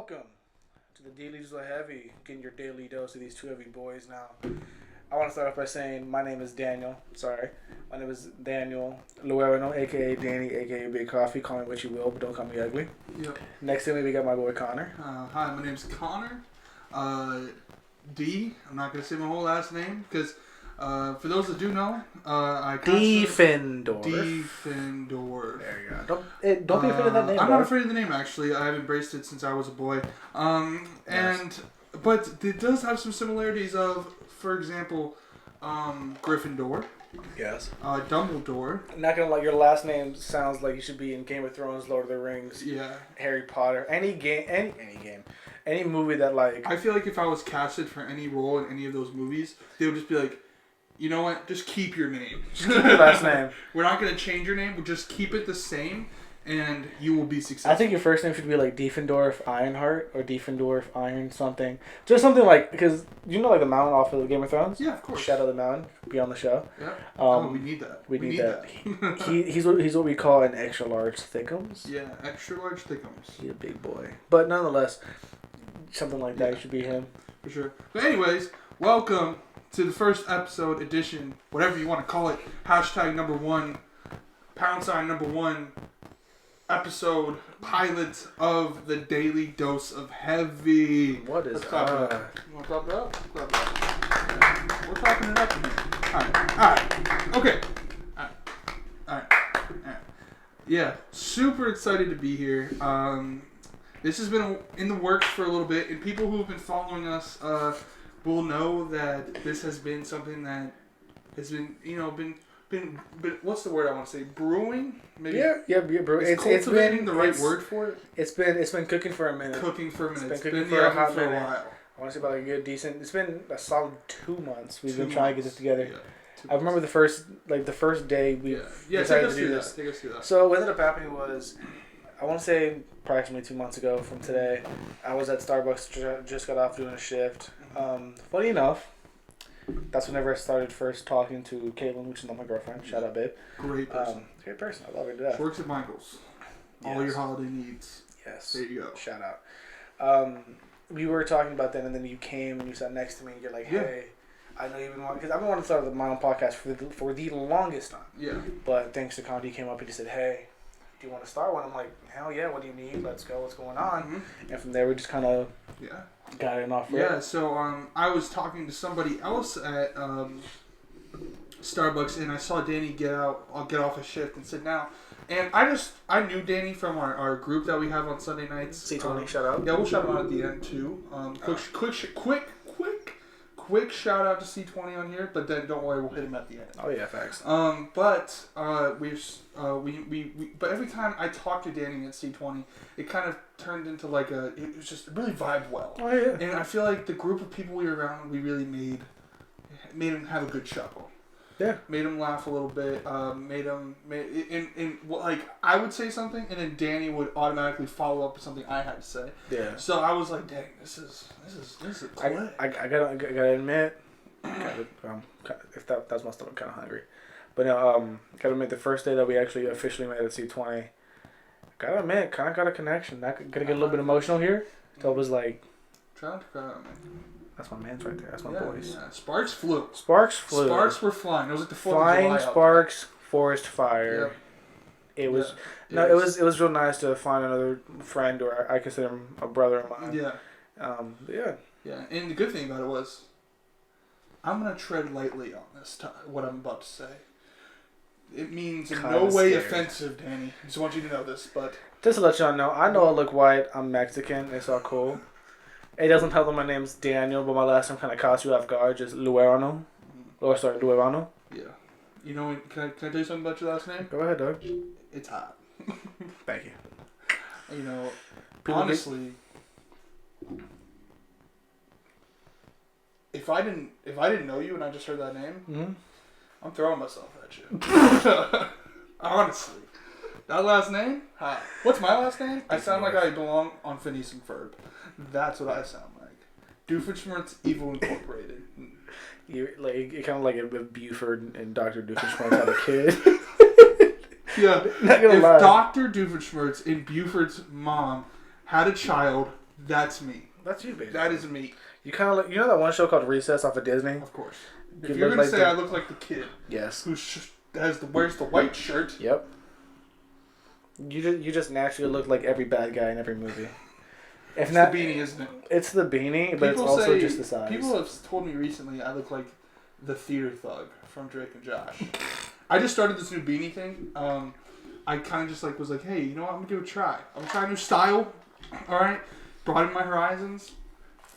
Welcome to the Daily Dose of Heavy, getting your daily dose of these two heavy boys now. I want to start off by saying my name is Daniel. My name is Daniel Luerano, a.k.a. Danny, a.k.a. Big Coffee. Call me what you will, but don't call me ugly. Yep. Next to me, we got my boy Connor. Hi, my name's Connor. D. I'm not going to say my whole last name because for those that do know, I Defendor. Defendor. There you go. Don't be afraid of that name. I'm not afraid of the name, actually. I've embraced it since I was a boy. But it does have some similarities of, for example, Gryffindor. Yes. Dumbledore. Not gonna lie, your last name sounds like you should be in Game of Thrones, Lord of the Rings, Yeah. Harry Potter, any movie that like. I feel like if I was casted for any role in any of those movies, they would just be like, you know what? Just keep your name. Just keep your last name. We're not going to change your name, but just keep it the same, and you will be successful. I think your first name should be like Diefendorf Ironheart or Diefendorf Iron something. Just something like, because you know like the mountain off of Game of Thrones? Yeah, of course. Shadow the Mountain, be on the show. Yeah. We need that. We need that. He's what we call an extra large thickums. Yeah, extra large thickums. He's a big boy. But nonetheless, something like that should be him. For sure. But anyways, welcome to the first episode, edition, whatever you want to call it, hashtag number 1, #1, episod pilot of the Daily Dose of Heavy. What is Let's clap it up. You want to clap it up? Clap it up. We're clapping it up in here. Alright. Okay. Alright. Yeah. Super excited to be here. This has been in the works for a little bit, and people who have been following us will know that this has been something that has been, been what's the word I want to say? Brewing? Maybe. Yeah, brewing. It's been the right word for it. It's been cooking for a minute. It's been for a hot for a minute. while. I want to say about a good decent. It's been a solid 2 months. We've been trying to get this together. Yeah, I remember the first day we decided to do this. Take us through that. So what ended up happening was, I want to say approximately 2 months ago from today, I was at Starbucks, just got off doing a shift. Funny enough, that's whenever I started first talking to Caitlin, which is not my girlfriend. Shout out, babe. Great person. Great person. I love her to death. She works at Michael's. All your holiday needs. Yes. There you go. Shout out. We were talking about that, and then you came and you sat next to me, and you're like, hey, I know you've been wanting, because I've been wanting to start my own podcast for the longest time. Yeah. But thanks to Cant, he came up and he said, hey, do you want to start one? I'm like, hell yeah, what do you need? Let's go, what's going on? Mm-hmm. And from there, we just kind of got it off. Yeah, so I was talking to somebody else at Starbucks, and I saw Danny get off a shift and sit down. And I knew Danny from our group that we have on Sunday nights. C20, shout out. Yeah, we'll shout him out at the end too. Quick shout out to C20 on here, but then don't worry, we'll hit him at the end. Oh yeah, facts. But every time I talked to Danny at C20, it kind of turned into it was just really vibed well. Oh yeah. And I feel like the group of people we were around, we really made him have a good chuckle. Yeah. Made him laugh a little bit. I would say something, and then Danny would automatically follow up with something I had to say. Yeah. So I was like, dang, this is cool. I gotta admit, if that's my stomach, kind of hungry, but no, gotta admit the first day that we actually officially met at C20, gotta admit, kind of got a connection. Gotta get a little bit emotional here. So it was like, trying to cry, man. That's my man's right there. That's my boys. Yeah. Sparks flew. Sparks were flying. It was like the 4th flying of July. sparks, forest fire. Yep. It was it was real nice to find another friend, or I consider him a brother of mine. Yeah. Yeah. And the good thing about it was, I'm gonna tread lightly on this what I'm about to say. It means in no way offensive, Danny. I just want you to know this, but just to let y'all know, I know I look white. I'm Mexican. It's all cool. It doesn't help that my name's Daniel, but my last name kind of caught you off guard. Just Luerano. Luerano. Yeah. You know, can I tell you something about your last name? Go ahead, dog. It's hot. Thank you. You know, honestly, if I didn't know you and I just heard that name, I'm throwing myself at you. Honestly. That last name? Hi. What's my last name? I sound like I belong on Phineas and Ferb. That's what I sound like. Doofenshmirtz Evil Incorporated. You're kind of like if Buford and Dr. Doofenshmirtz had a kid. Yeah. Not gonna lie. If Dr. Doofenshmirtz and Buford's mom had a child, That's me. That's you, basically. That is me. You kind of look. You know that one show called Recess off of Disney? Of course. You If you're gonna like say I look like the kid, yes, who wears the white shirt. Yep. You just naturally look like every bad guy in every movie. If It's not the beanie, isn't it? It's the beanie, but it's also just the size. People have told me recently I look like the theater thug from Drake and Josh. I just started this new beanie thing. I kind of just was like, hey, you know what? I'm gonna give it a try. I'm gonna try a new style. All right, broaden my horizons.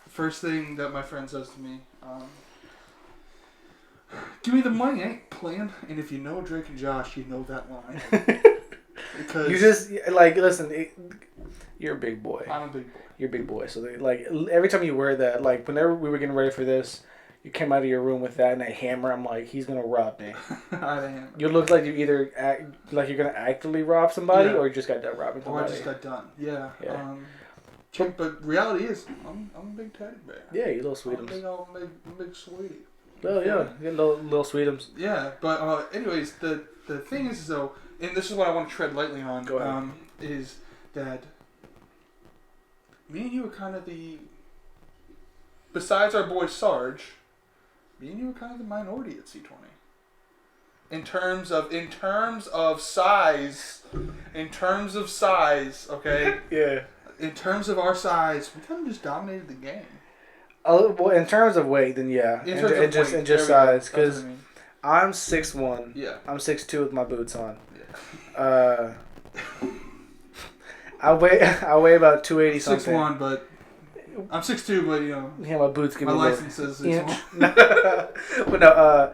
First thing that my friend says to me, give me the money. I ain't playing. And if you know Drake and Josh, you know that line. Because you just listen. You're a big boy. I'm a big boy. You're a big boy. So every time you wear that, whenever we were getting ready for this, you came out of your room with that and a hammer. I'm like, he's gonna rob me. I had a hammer. You look like you either act like you're gonna actively rob somebody, or you just got done robbing somebody. Or I just got done. Yeah. Yeah. But reality is, I'm a big teddy bear. Yeah, you little sweetums. I'm a big sweetie. Oh yeah, you little sweetums. Yeah, but anyways, the thing is though, and this is what I want to tread lightly on. Go ahead. Is that me and you are kind of besides our boy Sarge, me and you are kind of the minority at C20. In terms of size, okay. Yeah. In terms of our size, we kind of just dominated the game. Oh, well, in terms of weight, then yeah, and just size, because I'm 6'1". Yeah. I'm 6'2" with my boots on. Yeah. I weigh about 280 something. 6'1", but I'm 6'2", but you know. Yeah, my boots give my me license says 6'1". But no,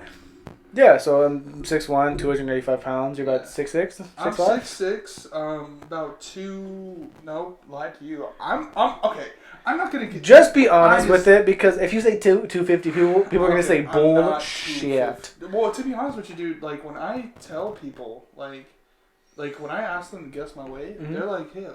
yeah. So I'm 6'1", 285 pounds. You're about 6'6", 6'5"? I'm 6'6", about 2. No, lie to you. I'm okay. I'm not gonna get. Just be honest with it, because if you say 250, people are gonna say bullshit. Well, to be honest with you, dude, when I tell people, like when I ask them to guess my weight, they're like, "Hey,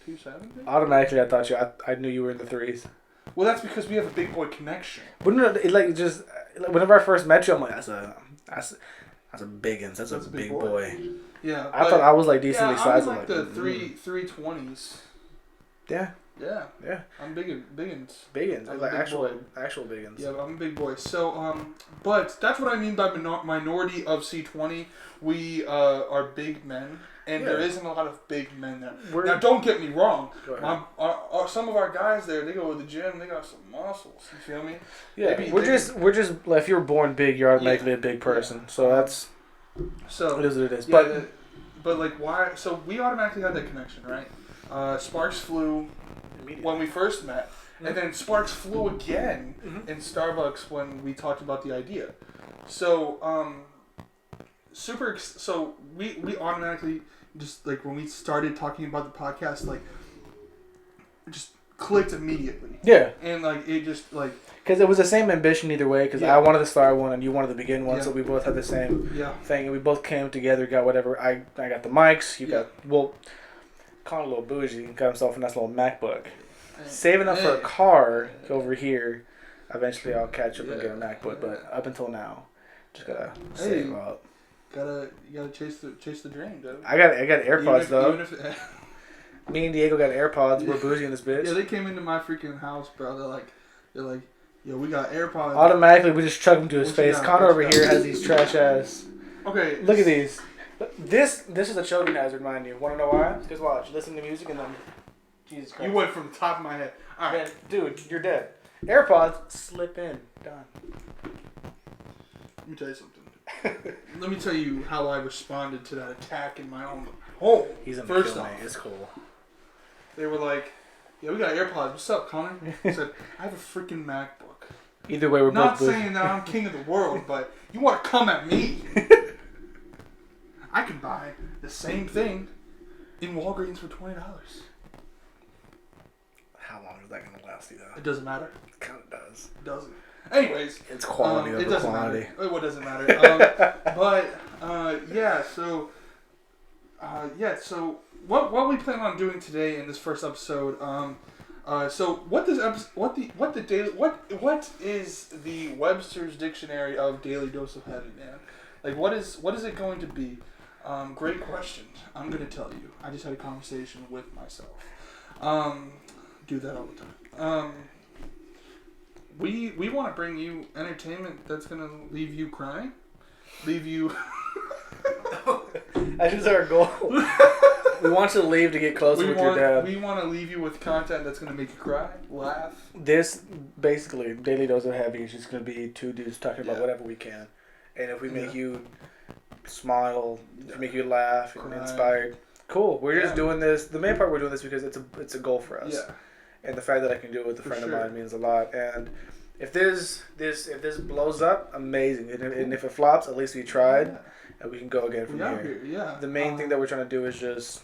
270?" Automatically, I thought I knew you were in the threes. Well, that's because we have a big boy connection. But no, just whenever I first met you, I'm like, that's a biggins. That's a big boy. Yeah, I thought I was decently sized. I'm the 320s. Yeah. Yeah. I'm biggins. Biggins. I'm like actual boy. biggins. Yeah, I'm a big boy. So, but that's what I mean by minority of C20. We are big men, and there isn't a lot of big men there. Now, don't get me wrong. Some of our guys there, they go to the gym. They got some muscles. You feel me? Yeah. We're just if you're born big, you're automatically a big person. Yeah. So that's. So it is what it is. Yeah, but why? So we automatically had that connection, right? Sparks flew when we first met, and then Sparks flew again in Starbucks when we talked about the idea. So so we automatically just when we started talking about the podcast, just clicked immediately. Yeah. And it just because it was the same ambition either way. Because I wanted to start one and you wanted to begin one, so we both had the same thing, and we both came together, got whatever. I got the mics. You got Connor a little bougie, got himself a nice little MacBook. Saving up for a car over here. Eventually, I'll catch up and get a MacBook, but up until now, just gotta save up. You gotta chase the dream, dude. I got AirPods though. Me and Diego got AirPods. We're bougie in this bitch. Yeah, they came into my freaking house, bro. They're like, yo, we got AirPods. Automatically, we just chuck them to his face. Connor over here has these trash ass. Okay. Look at these. This is a choking hazard, mind you. Want to know why? Because watch, listen to music and then, Jesus Christ. You went from the top of my head. All right, man, dude, you're dead. AirPods slip in. Done. Let me tell you something. Let me tell you how I responded to that attack in my own home. He's gonna kill me. It's cool. They were like, "Yeah, we got AirPods. What's up, Connor?" I said, "I have a freaking MacBook." Either way, we're not both saying that I'm king of the world, but you want to come at me? I can buy the same thing in Walgreens for $20. How long is that going to last you, though? It doesn't matter. It kind of does. It doesn't. Anyways. It's quality over it doesn't quantity. Matter. What doesn't matter? So what we plan on doing today in this first episode, so what is the Webster's Dictionary of Daily Dose of Heaven, man? What is it going to be? Great question. I'm going to tell you. I just had a conversation with myself. do that all the time. We want to bring you entertainment that's gonna leave you crying, leave you. That is our goal. We want you to leave to get closer with your dad. We want to leave you with content that's gonna make you cry, laugh. This basically Daily Dose of Heavy is just gonna be two dudes talking about whatever we can, and if we make you smile, if we make you laugh, and inspired, cool. We're just doing this. The main part we're doing this because it's a goal for us. Yeah. And the fact that I can do it with a friend of mine means a lot. And if this blows up, amazing. And if it flops, at least we tried, and we can go again from here. Yeah. The main thing that we're trying to do is just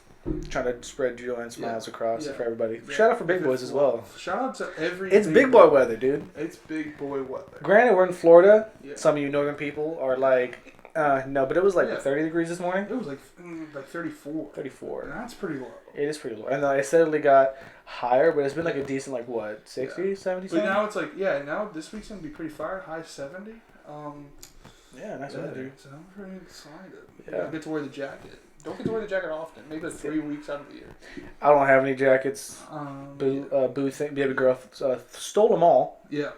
trying to spread joy and smiles across for everybody. Yeah. Shout out for big boys as well. Shout out to every. It's big boy weather, dude. It's big boy weather. Granted, we're in Florida. Yeah. Some of you northern people are like, no, but it was like 30 degrees this morning. It was like 34. 34. And that's pretty low. It is pretty low. And it steadily got higher, but it's been like a decent, 60, 70 But now it's like, now this week's going to be pretty fire. High 70. Yeah, nice weather, dude. So I'm pretty excited. Yeah. I get to wear the jacket. Don't get to wear the jacket often. Maybe like 3 weeks out of the year. I don't have any jackets. Boo thing, baby girl stole them all. Yeah.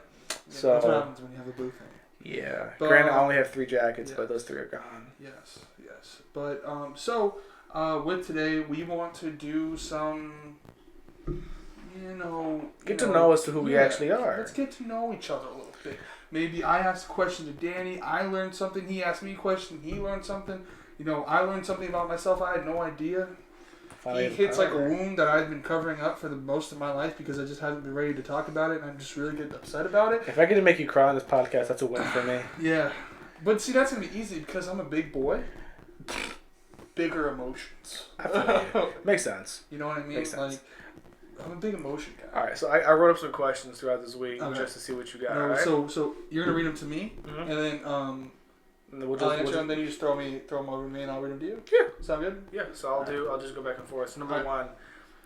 So that's what happens when you have a boo thing. Yeah. But, granted, I only have 3 jackets, but those 3 are gone. Yes. But with today, we want to do some, get to know us to who we actually are. Let's get to know each other a little bit. Maybe I asked a question to Danny. I learned something. He asked me a question. He learned something. I learned something about myself. I had no idea. He hits like a wound that I've been covering up for the most of my life because I just haven't been ready to talk about it, and I'm just really getting upset about it. If I get to make you cry on this podcast, that's a win for me. Yeah. But see, that's going to be easy because I'm a big boy. Bigger emotions. I feel you. Makes sense. You know what I mean? Makes sense. I'm a big emotion guy. All right, so I wrote up some questions throughout this week just to see what you got. No, right? So you're going to read them to me, and then I'll answer them, then you just throw them over to me, and I'll read them to you? Yeah. Sound good? Yeah, so I'll just go back and forth. So number one,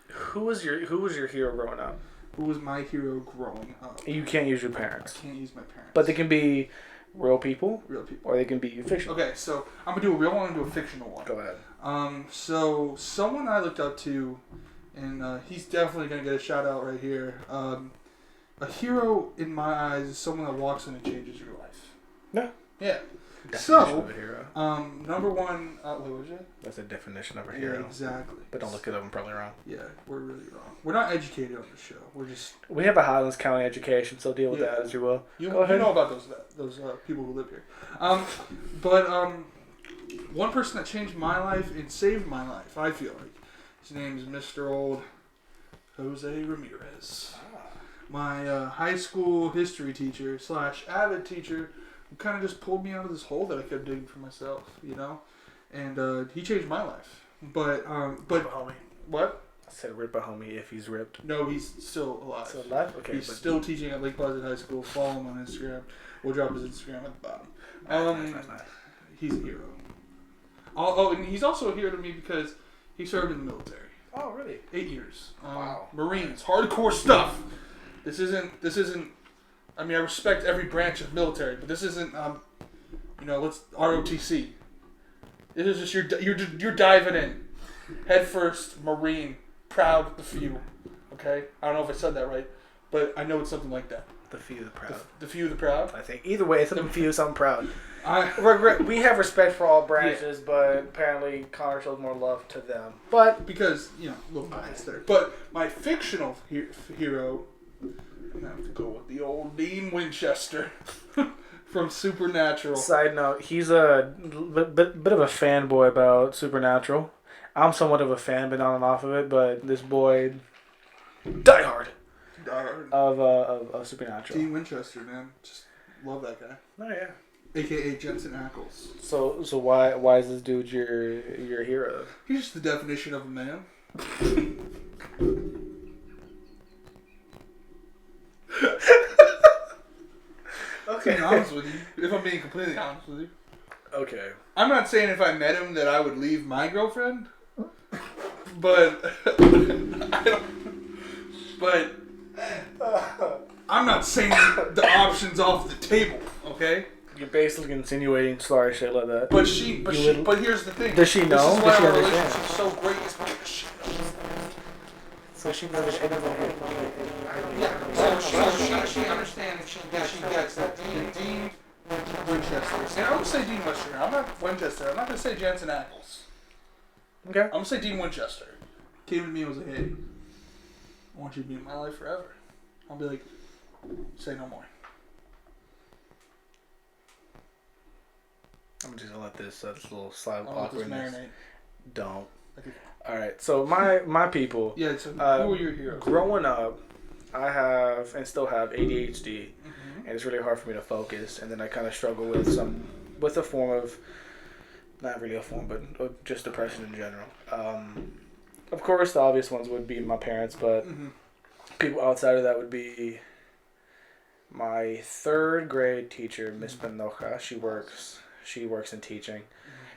who was your hero growing up? Who was my hero growing up? You can't use your parents. I can't use my parents. But they can be real people. Real people. Or they can be fictional. Okay, so I'm going to do a real one and do a fictional one. Go ahead. So someone I looked up to, and he's definitely going to get a shout out right here. A hero in my eyes is someone that walks in and changes your life. Yeah. Yeah. Definition of a hero. Number one, what was it? That's a definition of a hero. Yeah, exactly. But don't look it up, I'm probably wrong. Yeah, we're really wrong. We're not educated on the show. We have a Highlands County education, so deal with that as you will. Go ahead. You know about those people who live here. One person that changed my life and saved my life, I feel like, his name is Mr. Old Jose Ramirez. My high school history teacher / avid teacher who kind of just pulled me out of this hole that I kept digging for myself, and he changed my life. But Rip a homie. What? I said rip a homie if he's ripped. No, he's still alive. Still alive? Okay. He's still teaching at Lake Pleasant High School. Follow him on Instagram. We'll drop his Instagram at the bottom. Nice. He's a hero. And he's also a hero to me because he served in the military. Oh, really? 8 years. Wow. Marines, hardcore stuff. This isn't. I mean, I respect every branch of military, but this isn't. Let's ROTC. This is just you're diving in, head first, Marine, proud, the few. Okay, I don't know if I said that right, but I know it's something like that. The few, the proud. The few, the proud. I think either way, it's something few, something proud. We have respect for all branches, but apparently Connor shows more love to them. But because a little bias there. But my fictional hero, I'm gonna have to go with the old Dean Winchester from Supernatural. Side note: he's a bit of a fanboy about Supernatural. I'm somewhat of a fan, but on and off of it. But this boy, diehard of Supernatural. Dean Winchester, man, just love that guy. Oh yeah. AKA Jensen Ackles. So why is this dude your hero? He's just the definition of a man. Okay. To be honest with you, if I'm being completely honest with you. Okay. I'm not saying if I met him that I would leave my girlfriend, but I'm not saying the options off the table. Okay. You're basically insinuating sorry shit like that. But here's the thing. Does she know? This is why Does she our understand? relationship's so great is because she knows. So she knows she doesn't get Yeah. So she understands that she gets that Dean Winchester. And I'm gonna say Dean Winchester. I'm not Winchester. I'm not gonna say Jensen Ackles. Okay. I'm gonna say Dean Winchester. Came to me and was like, "Hey, I want you to be in my life forever." I'll be like, "Say no more." I'm just gonna let this little slide of I'll let this awkwardness. marinate. Don't. Okay. All right. So my people. Yeah. So who are your heroes? Growing up, I have and still have ADHD, Mm-hmm. and it's really hard for me to focus. And then I kind of struggle with a form of, not really a form, but just depression in general. Of course, the obvious ones would be my parents, but people outside of that would be my third grade teacher, Miss Penoja. She works in teaching,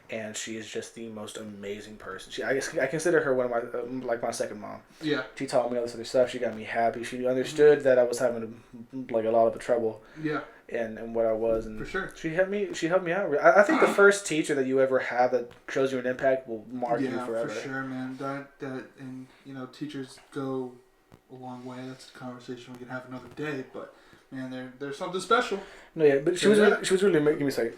and she is just the most amazing person. I consider her one of my like my second mom. Yeah. She taught me all this other stuff. She got me happy. She understood that I was having like a lot of trouble. Yeah. And what I was, and for sure, she helped me out. I think the first teacher that you ever have that shows you an impact will mark you forever. Yeah, for sure, man. That and teachers go a long way. That's a conversation we can have another day. But man, there's something special. No, yeah, but she was really making me say.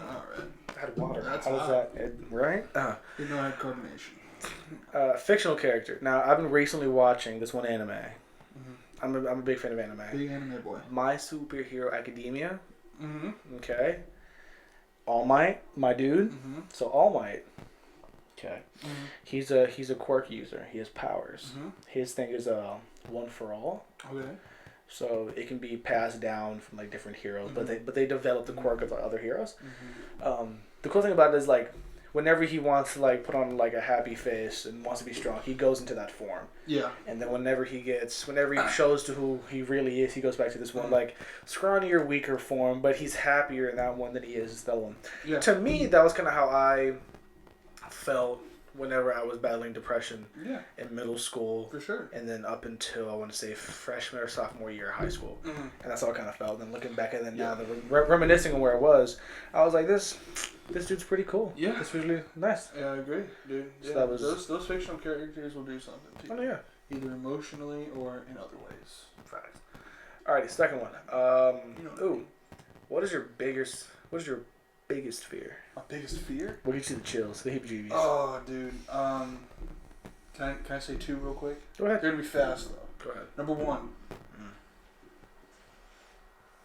All right. I had water. That's how does that? Right? You know I had coordination. Fictional character. Now I've been recently watching this one anime. I'm a big fan of anime. Big anime boy. My Superhero Academia. Okay. All Might, my dude. So All Might. Okay. He's a quirk user. He has powers. His thing is one for all. Okay. So it can be passed down from like different heroes, but they develop the quirk of the other heroes. The cool thing about it is like whenever he wants to like put on like a happy face and wants to be strong, he goes into that form. Yeah. And then whenever he shows to who he really is, he goes back to this one like scrawnier, weaker form, but he's happier in that one than he is the one. Yeah. To me, that was kind of how I felt whenever I was battling depression in middle school. For sure. And then up until, I want to say, freshman or sophomore year of high school. And that's how I kind of felt. And then looking back at it now, reminiscing on where I was, I was like, this dude's pretty cool. Yeah. This was really nice. Yeah, I agree, dude. So that was... Those fictional characters will do something to you. Oh, yeah. Either emotionally or in other ways. Facts. Alrighty, second one. What is your biggest fear? My biggest fear? What gives you the chills, the heebie-jeebies? Oh, dude. Can I say two real quick? Go ahead. They're gonna be fast though. Go ahead. Number one.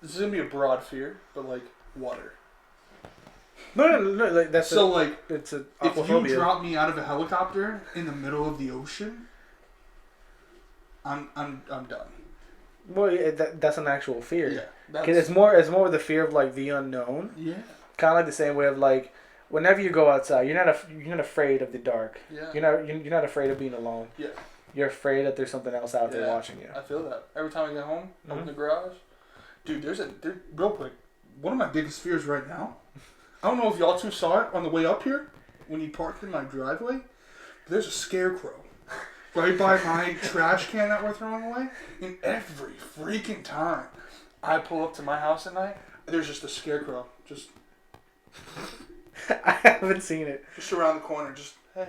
This is gonna be a broad fear, but like water. No. Like that's it's a. If you drop me out of a helicopter in the middle of the ocean, I'm done. Well, that's an actual fear. Yeah. Because it's more the fear of like the unknown. Yeah. Kind of like the same way of like, whenever you go outside, you're not afraid of the dark. Yeah. You're not afraid of being alone. Yeah. You're afraid that there's something else out there watching you. I feel that every time I get home, open the garage, dude. There's real quick. One of my biggest fears right now. I don't know if y'all two saw it on the way up here when you parked in my driveway. But there's a scarecrow right by my trash can that we're throwing away. And every freaking time I pull up to my house at night, there's just a scarecrow just. I haven't seen it. Just around the corner, just hey,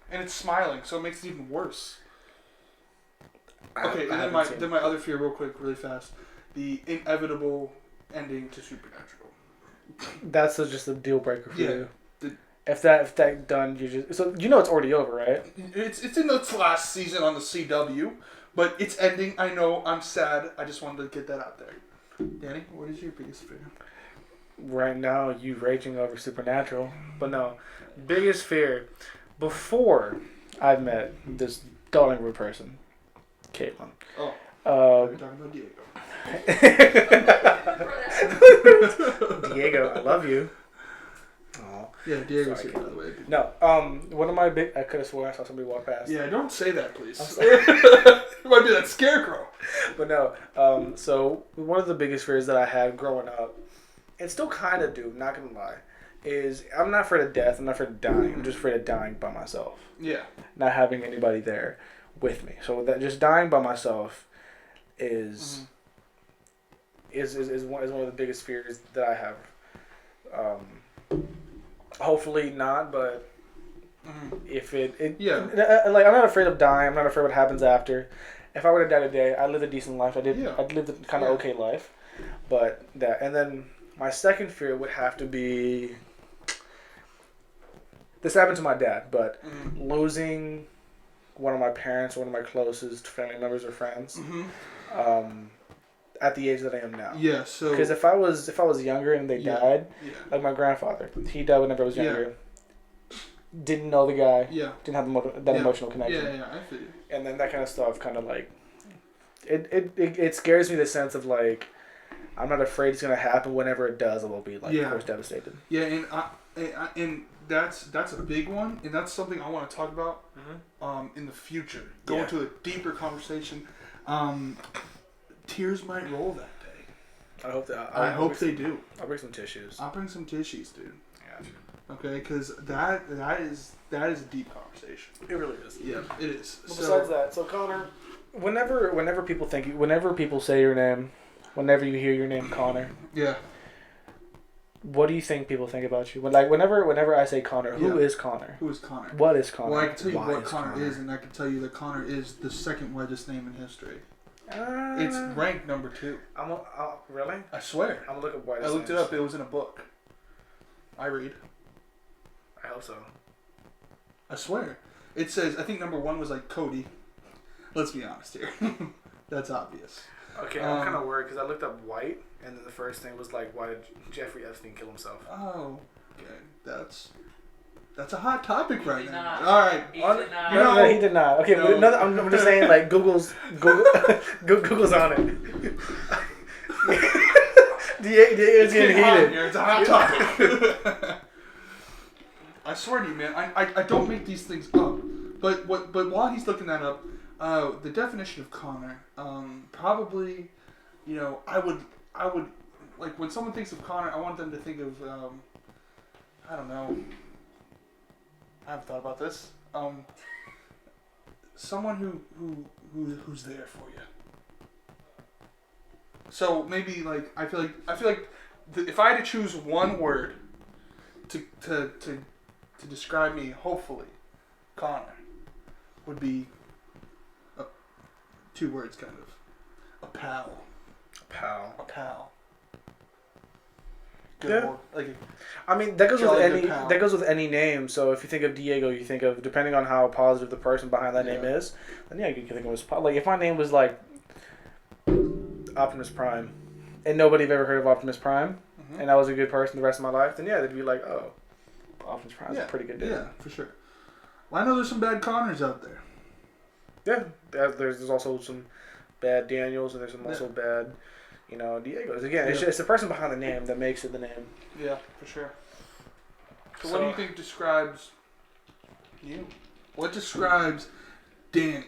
and it's smiling, so it makes it even worse. Okay, and then my other fear, real quick, really fast, the inevitable ending to Supernatural. That's just a deal breaker for you. If that done, you just it's already over, right? It's in its last season on the CW, but it's ending. I know. I'm sad. I just wanted to get that out there. Danny, what is your biggest fear? Right now, you raging over Supernatural, but no, biggest fear before I met this darling rude person, Caitlin. Oh, you're talking about Diego. Diego, I love you. Oh, yeah, Diego's here, by the way. No, one of my I could have sworn I saw somebody walk past. Yeah, don't say that, please. It might be that scarecrow. But no, so one of the biggest fears that I had growing up, and still kind of do, not gonna lie, is I'm not afraid of death. I'm not afraid of dying. I'm just afraid of dying by myself. Yeah. Not having anybody there with me. So that just dying by myself is one of the biggest fears that I have. Hopefully not, but If it Yeah. like I'm not afraid of dying. I'm not afraid what happens after. If I were to die today, I lived a decent life. I'd lived a kind of okay life, but that and then my second fear would have to be. This happened to my dad, but losing one of my parents, one of my closest family members or friends, at the age that I am now. Yeah. So because if I was younger and they died, like my grandfather, he died whenever I was younger. Didn't know the guy. Yeah. Didn't have that emotional connection. Yeah. I feel you. And then that kind of stuff, kind of like, it scares me. The sense of like, I'm not afraid it's gonna happen. Whenever it does, I will be like, of course, devastated. Yeah, and that's a big one, and that's something I want to talk about in the future. Go into a deeper conversation. Tears might roll that day. I hope that. I hope they do. I'll bring some tissues. I'll bring some tissues, dude. Gotcha. Okay, because that is a deep conversation. It really is. Yeah, it is. Well, besides that, so Connor, whenever people say your name, whenever you hear your name, Connor. Yeah. What do you think people think about you? Whenever I say Connor, who is Connor? Who is Connor? What is Connor? Well, I can tell you what Connor is, and I can tell you that Connor is the second whitest name in history. It's ranked number 2. Really? I swear. I'm gonna look up whitest. I looked it up. It was in a book. I read. I hope so. I swear. It says, I think number 1 was like Cody. Let's be honest here. That's obvious. Okay, I'm kind of worried because I looked up white, and then the first thing was like, why did Jeffrey Epstein kill himself? Oh, okay. That's a hot topic right now. Not. All right. No, he did not. Okay, no. But I'm just saying, like, Google's on it. It's getting heated. Here. It's a hot topic. I swear to you, man. I don't make these things up. But while he's looking that up, the definition of Connor, probably, I would like when someone thinks of Connor, I want them to think of, I don't know. I haven't thought about this. Someone who's there for you. So maybe like I feel like if I had to choose one word to describe me, hopefully, Connor would be 2 words, kind of. A pal. A pal. Good word. I mean, that goes with any name. So if you think of Diego, you think of, depending on how positive the person behind that name is, then you can think of his like if my name was like Optimus Prime, and nobody have ever heard of Optimus Prime, and I was a good person the rest of my life, then they'd be like, oh, Optimus Prime's a pretty good dude. Yeah, for sure. Well, I know there's some bad Connors out there. Yeah, there's also some bad Daniels, and there's some also bad, Diegos. Again, it's the person behind the name that makes it the name. Yeah, for sure. So what do you think describes you? What describes Danny?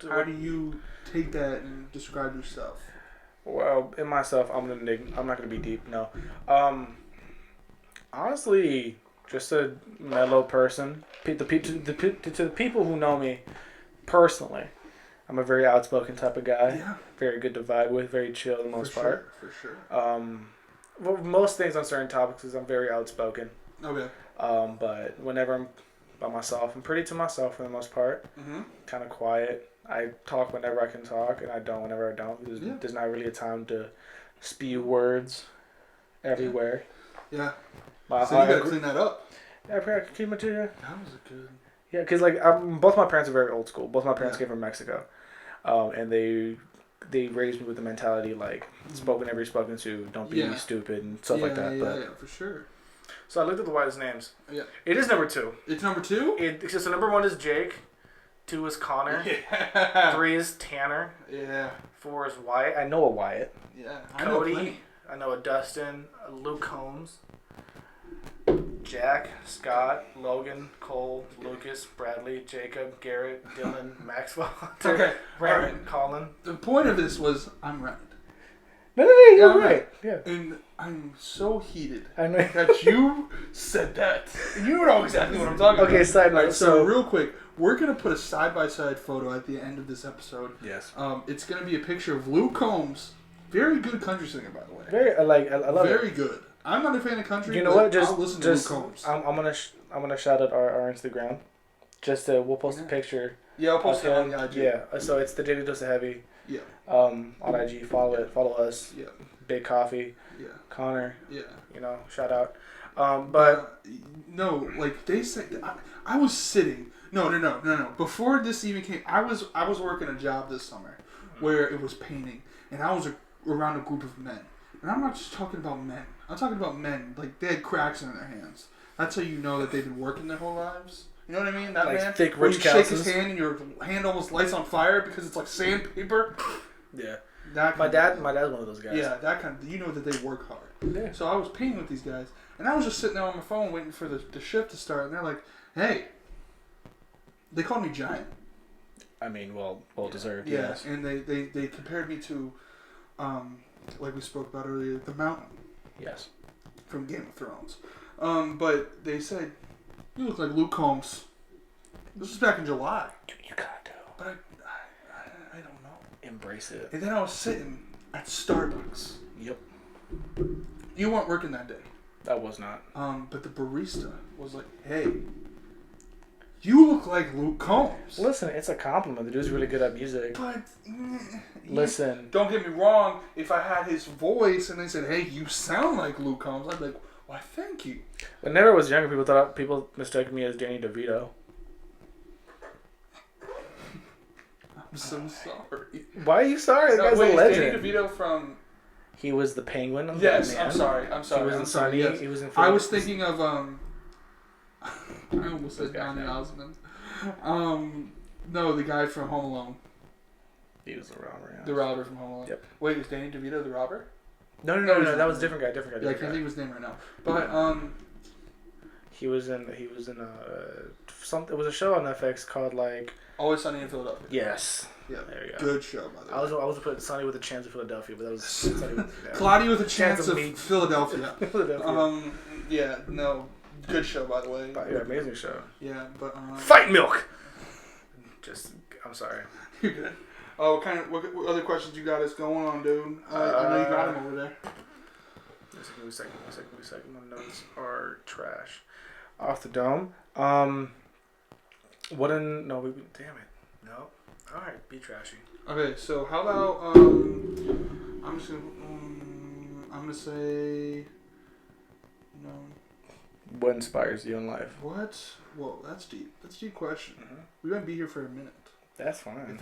How do you take that and describe yourself? Well, in myself, I'm not gonna be deep. No, honestly, just a mellow person. To the people who know me personally, I'm a very outspoken type of guy. Yeah. Very good to vibe with. Very chill for the most part. For sure. Well, most things on certain topics is I'm very outspoken. Okay. But whenever I'm by myself, I'm pretty to myself for the most part. Kind of quiet. I talk whenever I can talk, and I don't whenever I don't. There's not really a time to spew words everywhere. Yeah. So you gotta clean that up. Yeah, I can keep it to you. That was a good. Yeah, because like both my parents are very old school. Both my parents came from Mexico, and they raised me with the mentality like spoken every spoken to, don't be stupid and stuff like that. Yeah, for sure. So I looked at the whitest names. Yeah. It is number 2. It's number 2? So number 1 is Jake. 2 is Connor. Yeah. 3 is Tanner. Yeah. 4 is Wyatt. I know a Wyatt. Yeah. Cody. I know a Dustin. A Luke Holmes. Jack, Scott, Logan, Cole, Lucas, Bradley, Jacob, Garrett, Dylan, Maxwell, Hunter, Brandon, Colin. The point of this was I'm right. No, you're right. Yeah. And I'm so heated I know. that you said that. You know exactly what I'm talking about. Okay, side note. Right, so real quick, we're going to put a side-by-side photo at the end of this episode. Yes. It's going to be a picture of Luke Combs. Very good country singer, by the way. I love it. Very good. I'm not a fan of country. You know what? I'll listen to Luke Combs. I'm I'm gonna shout out our Instagram. We'll post a picture. Yeah, I'll post it on the IG. Yeah, so it's the Daily Dose of Heavy. Yeah. On IG, follow it, follow us. Yeah. Big Coffee. Yeah. Connor. Yeah. Shout out. But no, like they said, I was sitting. No. Before this even came, I was working a job this summer where it was painting, and I was around a group of men. And I'm not just talking about men. I'm talking about men. Like, they had cracks in their hands. That's how you know that they've been working their whole lives. You know what I mean? That like man, thick, where rich you shake his calluses. hand and your hand almost lights on fire because it's like sandpaper. Yeah. My dad's one of those guys. Yeah, that kind of, you know that they work hard. Yeah. So I was painting with these guys, and I was just sitting there on my phone waiting for the shift to start, and they're like, hey. They called me Giant. I mean, well deserved, yeah, yes. And they compared me to, like we spoke about earlier, the Mountain. Yes. From Game of Thrones. But they said, you look like Luke Combs. This was back in July. Dude, you gotta do. But I don't know. Embrace it. And then I was sitting at Starbucks. Yep. You weren't working that day. I was not. But the barista was like, hey, you look like Luke Combs. Listen, it's a compliment. The dude's really good at music. But listen. Don't get me wrong. If I had his voice and they said, hey, you sound like Luke Combs, I'd be like, why, thank you. Whenever I was younger, people mistook me as Danny DeVito. I'm so sorry. Why are you sorry? The guy's a legend. Danny DeVito from... He was the Penguin on Yes, Batman. I'm sorry. He was in Sunny. Yes. He was in. I was thinking of I almost said Donny Osmond. No, the guy from Home Alone. He was the robber. Yeah. The robber from Home Alone. Yep. Wait, is Danny DeVito the robber? No. That was a different guy. Yeah, I can't think of his name right now. But He was in something. It was a show on FX called like. Always Sunny in Philadelphia. Yes. Yeah. There you go. Good show, by the way. I was putting Sunny with a Chance of Philadelphia, but that was Sunny with, yeah. Cloudy with a Chance of Meat. Philadelphia. Philadelphia. Yeah. No. Good show, by the way. Yeah, amazing show. Yeah, but Fight Milk. I'm sorry. You're good. Oh, what other questions you got us going on, dude? I know you got them over there. Give me a second. My notes are trash. Off the dome. Damn it. No. All right, be trashy. Okay, so how about I'm gonna say no. What inspires you in life? What? Whoa, that's deep. That's a deep question. Mm-hmm. We might be here for a minute. That's fine. If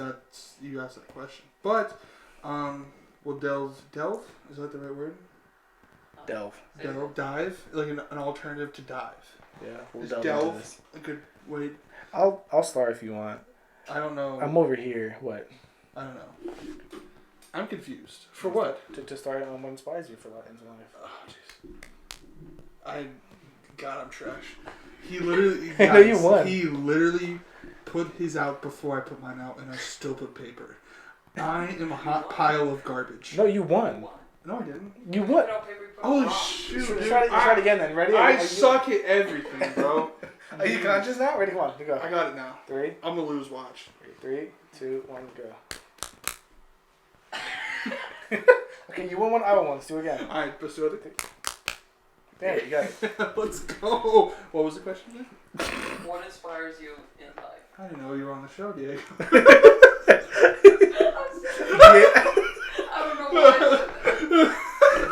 you asked that question. But we'll delve. Is that the right word? Dive, like an alternative to dive. Yeah, we'll Is delve delve into this. a good way? I'll start if you want. I don't know. I'm over here. What? I don't know. I'm confused. For what? To start on what inspires you for life in life. Oh, jeez. God, I'm trash. He literally. I know you won. He literally put his out before I put mine out, and I still put paper. I am a hot pile of garbage. No, you won. No, I didn't. You won. Holy shoot! Try it again then. Ready? I suck at everything, bro. Are you conscious now? Ready? Come on. You go. I got it now. 3. I'm gonna lose. Watch. 3, 2, 1, go. Okay, you won one. I won one. Let's do it again. All right, let's do it. Damn it, you got it. Let's go. What was the question again? What inspires you in life? I didn't know you were on the show, Diego. I don't know why.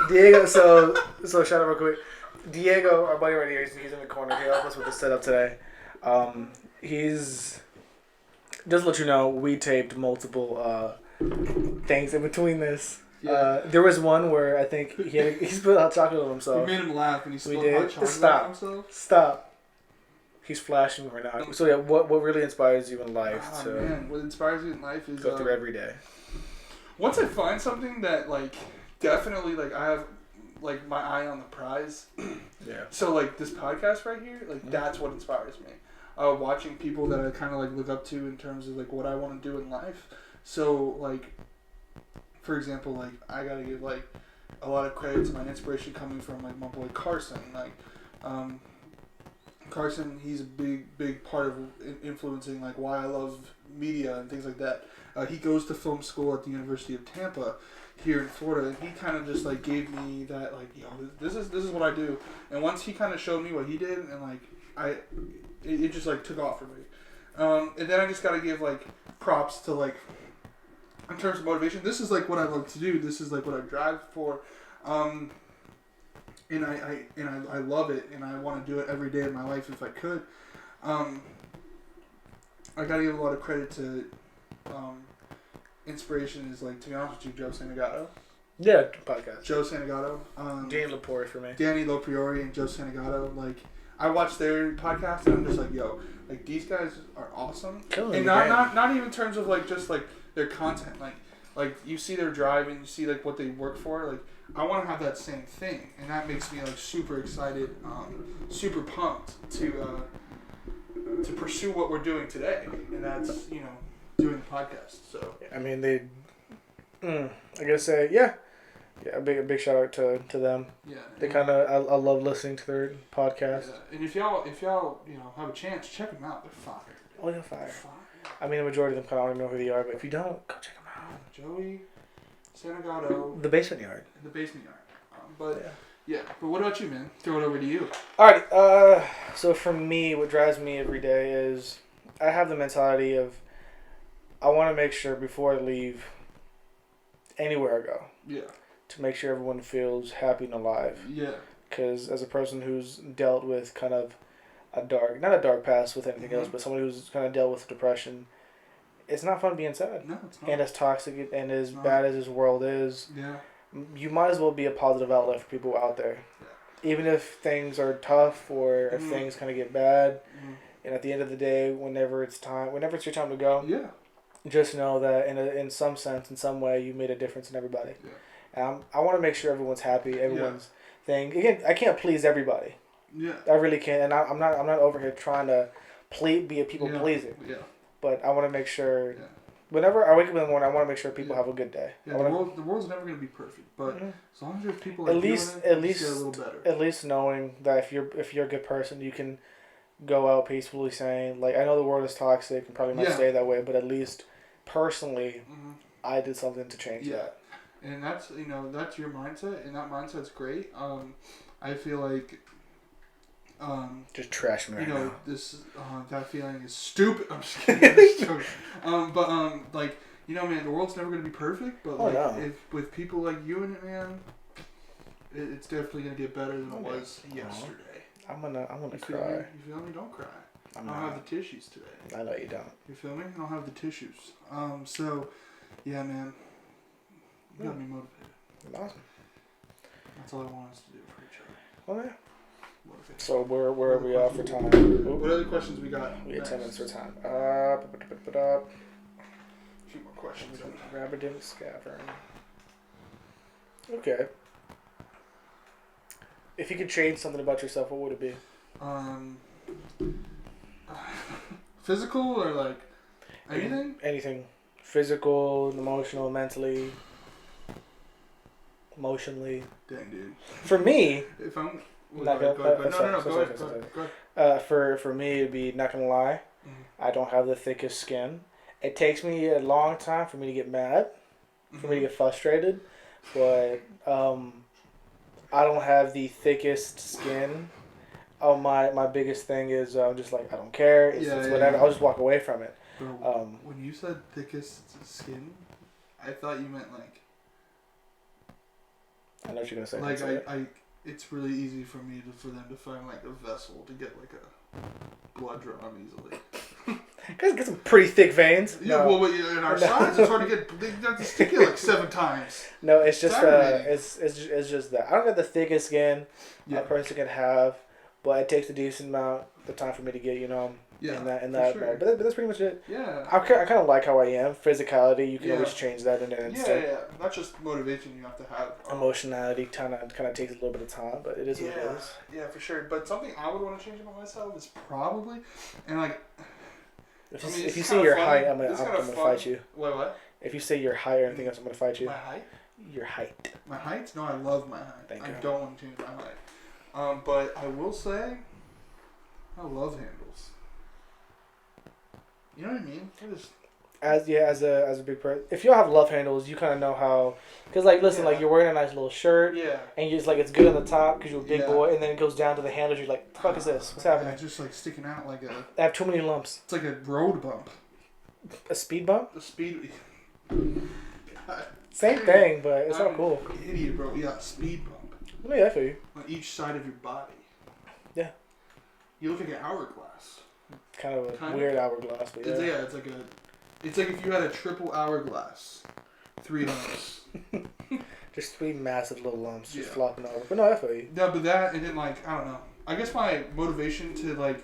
Diego, so shout out real quick. Diego, our buddy right here, he's in the corner. He helped us with the setup today. He's just to let you know, we taped multiple things in between this. Yeah. There was one where I think he spilled hot chocolate on himself. We made him laugh and he spilled hot chocolate on himself. Stop. He's flashing right now. So yeah, what really inspires you in life man, what inspires me in life is go through every day. Once I find something that like definitely like I have like my eye on the prize. Yeah. So like this podcast right here, like that's what inspires me. Watching people that I kind of like look up to in terms of like what I want to do in life. So like, for example, like I gotta give like a lot of credit to my inspiration coming from like my boy Carson. Like, Carson, he's a big part of influencing like why I love media and things like that. He goes to film school at the University of Tampa here in Florida, and he kind of just like gave me that like, this is what I do. And once he kind of showed me what he did, and like it just like took off for me. And then I just gotta give like props to like in terms of motivation. This is like what I love to do. This is like what I drive for. And I love it, and I want to do it every day of my life if I could. I gotta give a lot of credit to inspiration is like, to be honest with you, Joe Santagato. Yeah, podcast. Joe Santagato. Danny Laporte for me. Danny Lopriori and Joe Santagato. Like, I watch their podcast and I'm just like, yo, like these guys are awesome. Killing and the game. not even in terms of like just like their content. Like you see their drive and you see like what they work for. Like I want to have that same thing, and that makes me like super excited, super pumped to pursue what we're doing today, and that's doing the podcast. So I mean I gotta say a big shout out to them. Yeah, they kind of I love listening to their podcast. Yeah. And if y'all have a chance, check them out. They're fire. Oh, they're fire. I mean, the majority of them kind of already know who they are, but if you don't, go check them out. Joey Santagato. The Basement Yard. The Basement Yard. But what about you, man? Throw it over to you. Alright, so for me, what drives me every day is I have the mentality of I want to make sure before I leave anywhere I go. Yeah. To make sure everyone feels happy and alive. Yeah. Because as a person who's dealt with kind of not a dark past with anything else, but someone who's kind of dealt with depression, it's not fun being sad. No, it's not. And as toxic and as bad as this world is, you might as well be a positive outlet for people out there. Yeah. Even if things are tough or if things kind of get bad, and at the end of the day, whenever it's your time to go, just know that in some sense, in some way, you made a difference in everybody. Yeah. I want to make sure everyone's happy, everyone's thing. Again, I can't please everybody. Yeah. I really can't, and I'm not over here trying to be a people pleaser. Yeah. But I want to make sure. Yeah. Whenever I wake up in the morning, I want to make sure people have a good day. Yeah, the world's never going to be perfect, but as long as there's people that at least get a little better. At least knowing that if you're a good person, you can go out peacefully saying, like, I know the world is toxic and probably might stay that way, but at least personally, I did something to change that. And that's that's your mindset, and that mindset's great. I feel like just trash me right now. This that feeling is stupid. I'm just kidding. Like man, the world's never gonna be perfect, but if with people like you in it, man, it's definitely gonna get better than it was yesterday. I'm gonna cry. You feel me? Don't cry. I don't have the tissues today. I know you don't. You feel me? I don't have the tissues. So, yeah, man. You got me motivated. Awesome. That's all I want us to do for each other. Well, yeah. So where are we at for time? What other questions we got? We got 10 minutes for time. A few more questions. Rabidin Scavern. Okay. If you could change something about yourself, what would it be? Physical or like anything? Anything. Physical, emotional, mentally, emotionally. Dang, dude. For me, if I'm go ahead. For me, it'd be, not gonna lie, I don't have the thickest skin. It takes me a long time for me to get mad, for me to get frustrated, but I don't have the thickest skin. Oh, my biggest thing is I'm just like, I don't care. It's whatever. I'll just walk away from it. Bro, when you said thickest skin, I thought you meant like. I know what you're gonna say. Like it's really easy for them to find like a vessel to get like a blood drawn easily. Guys get some pretty thick veins. Yeah, well, in our size, it's hard to get. They have to stick it like 7 times. No, it's just it's just that I don't got the thickest skin a person can have, but it takes a decent amount of time for me to get in that. Sure. But that's pretty much it. Yeah. I kind of like how I am. Physicality, you can always change that in an instant. Yeah. Not just motivation you have to have. Emotionality kind of takes a little bit of time, but it is what it is. Yeah, for sure. But something I would want to change about myself is probably, and like. If you say your height, I'm gonna fight you. Wait, what? If you say your height or anything else, I'm gonna fight you. My height? Your height. My height? No, I love my height. Thank I you. don't want to change my height. But I will say, I love handles. You know what I mean? as a big person, if y'all have love handles, you kind of know how. Because like, listen, like you're wearing a nice little shirt, Yeah. and you're just like it's good on the top because you're a big Yeah. boy, and then it goes down to the handles. You're like, the fuck is this? What's happening? It's just like sticking out like a. I have too many lumps. It's like a road bump. A speed bump? The speed. Same thing, but it's all cool. Idiot, bro. Yeah, speed bump. Let me that for you. On each side of your body. Yeah. You look like an hourglass. Kind of a weird hourglass, but yeah. It's like if you had a triple hourglass. 3 lumps. Just 3 massive little lumps just Yeah. flopping over. But no, I feel you. No, but that, and then like, I don't know. I guess my motivation to like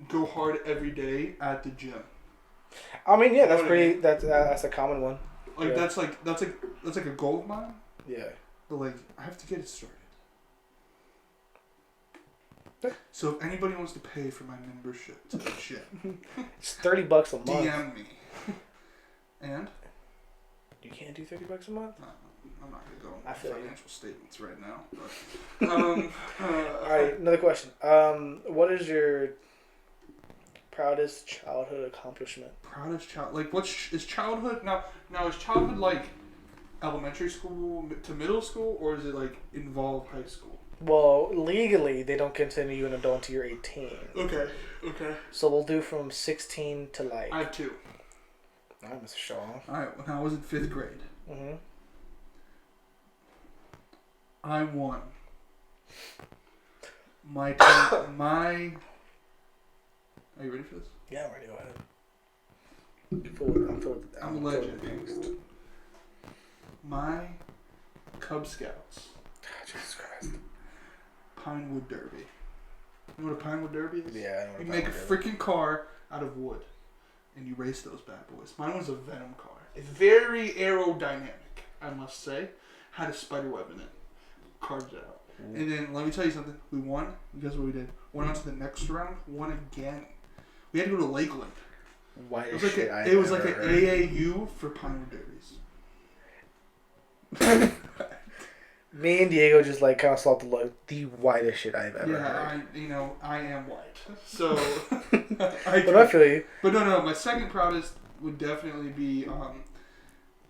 go hard every day at the gym. I mean, yeah, that's You know what I pretty. mean? That's a common one. Like Yeah. that's like a goal of mine. Yeah. But like, I have to get it started. So if anybody wants to pay for my membership to the gym, It's $30 a month. DM me. And You can't do $30 a month. I'm not gonna go I into feel you. financial statements right now. But, All right, another question. What is your proudest childhood accomplishment? proudest child, like is childhood now? Now is childhood like elementary school to middle school, or is it like involve high school? Well, legally, they don't consider you an adult until you're 18. Okay. So we'll do from 16 to like. I have 2. All right, Mr. Shaw. Alright, when I was in 5th grade, Mm-hmm. I won my. Are you ready for this? Yeah, I'm ready. Go ahead. I'm filled with I'm a filled legend. with angst. My Cub Scouts Jesus Christ. Pinewood Derby. You know what a Pinewood Derby is? Yeah, I know. You make a freaking car out of wood, and you race those bad boys. Mine was a Venom car. It's very aerodynamic, I must say. Had a spider web in it. Carved it out. Ooh. And then, let me tell you something. We won. Guess what we did? Went on to the next round. Won again. We had to go to Lakeland. Why It was like an AAU for Pinewood Derbies. Me and Diego just like kind of saw the whitest shit I've ever heard. I am white. So, But I feel you. But no, my second proudest would definitely be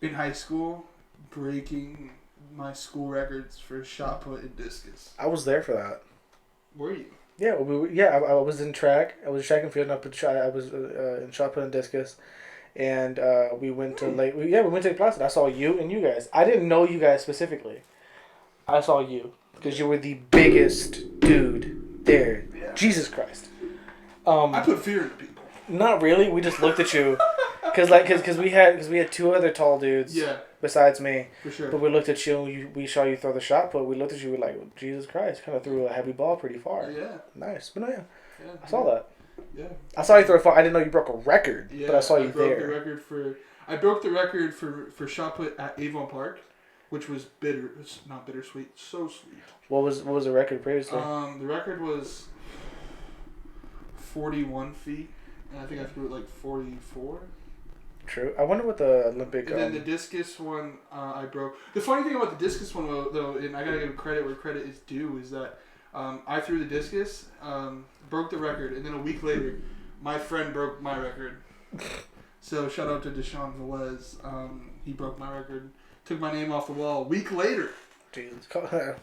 in high school, breaking my school records for shot put and discus. I was there for that. Were you? Yeah, I was in track. I was track and field, and I was in shot put and discus, and we went to Lake. We went to Lake Placid. I saw you and you guys. I didn't know you guys specifically. I saw you because you were the biggest dude there. Yeah. Jesus Christ. I put fear into people. Not really. We just looked at you, cause we had 2 other tall dudes. Yeah, Besides me, for sure. but we looked at you. And we saw you throw the shot put. We looked at you. We were like, Jesus Christ! Kind of threw a heavy ball pretty far. Yeah. Nice, but no, yeah. Yeah. I saw that. Yeah. I saw you throw a far. I didn't know you broke a record, Yeah, but I saw you broke there. I broke the record for shot put at Avon Park, which was bitter. It's not bittersweet. So sweet. What was the record previously? The record was 41 feet, and I think I threw it like 44. True. I wonder what the Olympic. And then the discus one I broke. The funny thing about the discus one though, and I gotta give credit where credit is due, is that I threw the discus, broke the record, and then a week later, my friend broke my record. So shout out to Deshaun Velez. He broke my record, took my name off the wall. A week later. Jesus,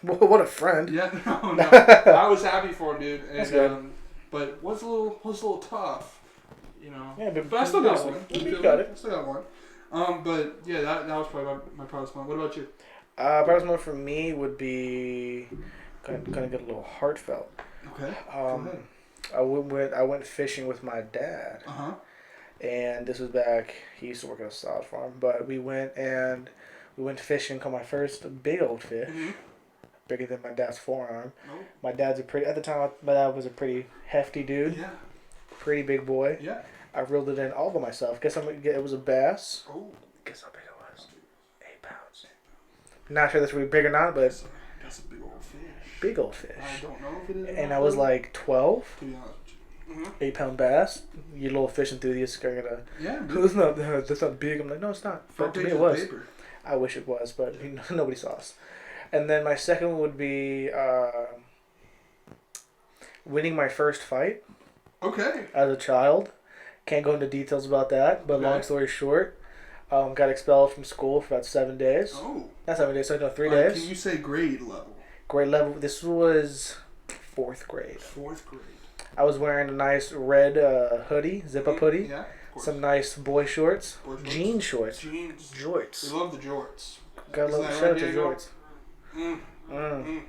what a friend. Yeah, no. I was happy for him, dude. And, That's good. but it was a little tough. You know, Yeah, but I still got one. You got it. I still got one. But yeah, that was probably my proudest one. What about you? Proudest moment for me would be gonna get a little heartfelt. Okay. I went fishing with my dad, and this was back. He used to work at a salad farm, but we went fishing. Caught my first big old fish, bigger than my dad's forearm. Oh. My dad's at the time. My dad was a pretty hefty dude. Yeah. Pretty big boy. Yeah. I reeled it in all by myself. It was a bass. Oh. Guess how big it was? 8 pounds. Not sure that's really big or not, but That's a big old fish. big old fish. I don't know if it is. And I was like 12. To be honest with you. 8-pound bass. You little fish enthusiasts are gonna. Yeah. That's not big. I'm like, no, it's not. But Front to page me, it of was. paper. I wish it was, but nobody saw us. And then my second would be winning my first fight Okay. as a child. Can't go into details about that, but Okay. long story short, got expelled from school for about 7 days. Oh. Not 7 days, so no, 3 Alright, days. can you say grade level? Grade level. This was 4th grade. 4th grade. I was wearing a nice red hoodie, zip-up hoodie. Yeah, of course. Some nice boy shorts. Boy shorts. Jean shorts. Jeans. Jorts. We love the jorts. Got a Isn't little that shout right, out to Diego? jorts. Mm. Mm.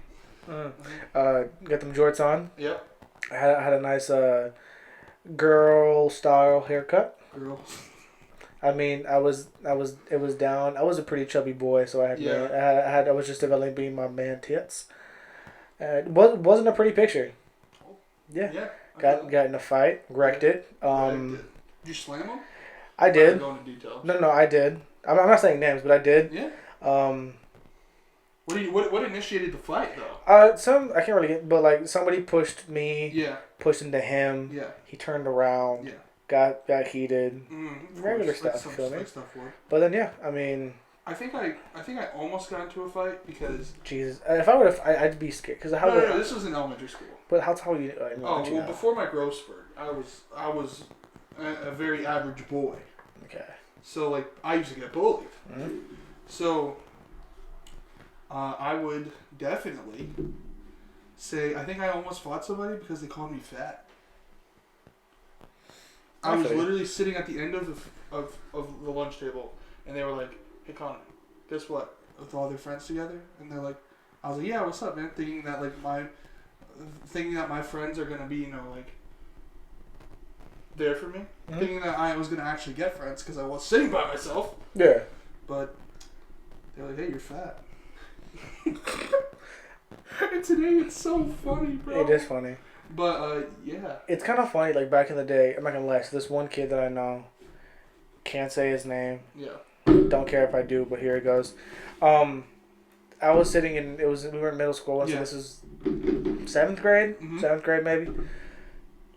Mm. Got them jorts on. Yep. I had a nice girl style haircut. Girl. I mean, it was down. I was a pretty chubby boy, so Yeah. I was just developing my man tits. It wasn't a pretty picture. Yeah. Yeah. Got in a fight, wrecked it. Did you slam him? I did. Go into detail. No, I did. I'm not saying names, but I did. Yeah. Um, What initiated the fight though? I can't really get, but like somebody pushed me, Yeah. pushed into him. Yeah. He turned around. Yeah. Got heated. Of Regular course. stuff, Like feel me? like stuff for it. But then yeah, I mean, I think I almost got into a fight because Jesus, if I would have, I'd be scared because how? no, this was in elementary school. But how tall are you? Before my growth spurt, I was a very average boy. Okay. So like I used to get bullied. Mm-hmm. So I would definitely say I think I almost fought somebody because they called me fat. I was Okay. literally sitting at the end of the lunch table, and they were like, "Hey Connor, guess what?" With all their friends together, and they're like, "I was like, yeah, what's up, man?" Thinking that my friends are gonna be, like, there for me. Mm-hmm. Thinking that I was gonna actually get friends because I was sitting by myself. Yeah. But they're like, "Hey, you're fat." And today it's so funny, bro. It is funny. But yeah. It's kind of funny. Like back in the day, I'm not gonna lie. So this one kid that I know, can't say his name. Yeah. Don't care if I do, but here it goes. I was sitting in. We were in middle school. So Yeah. this is 7th grade. Mhm. 7th grade maybe.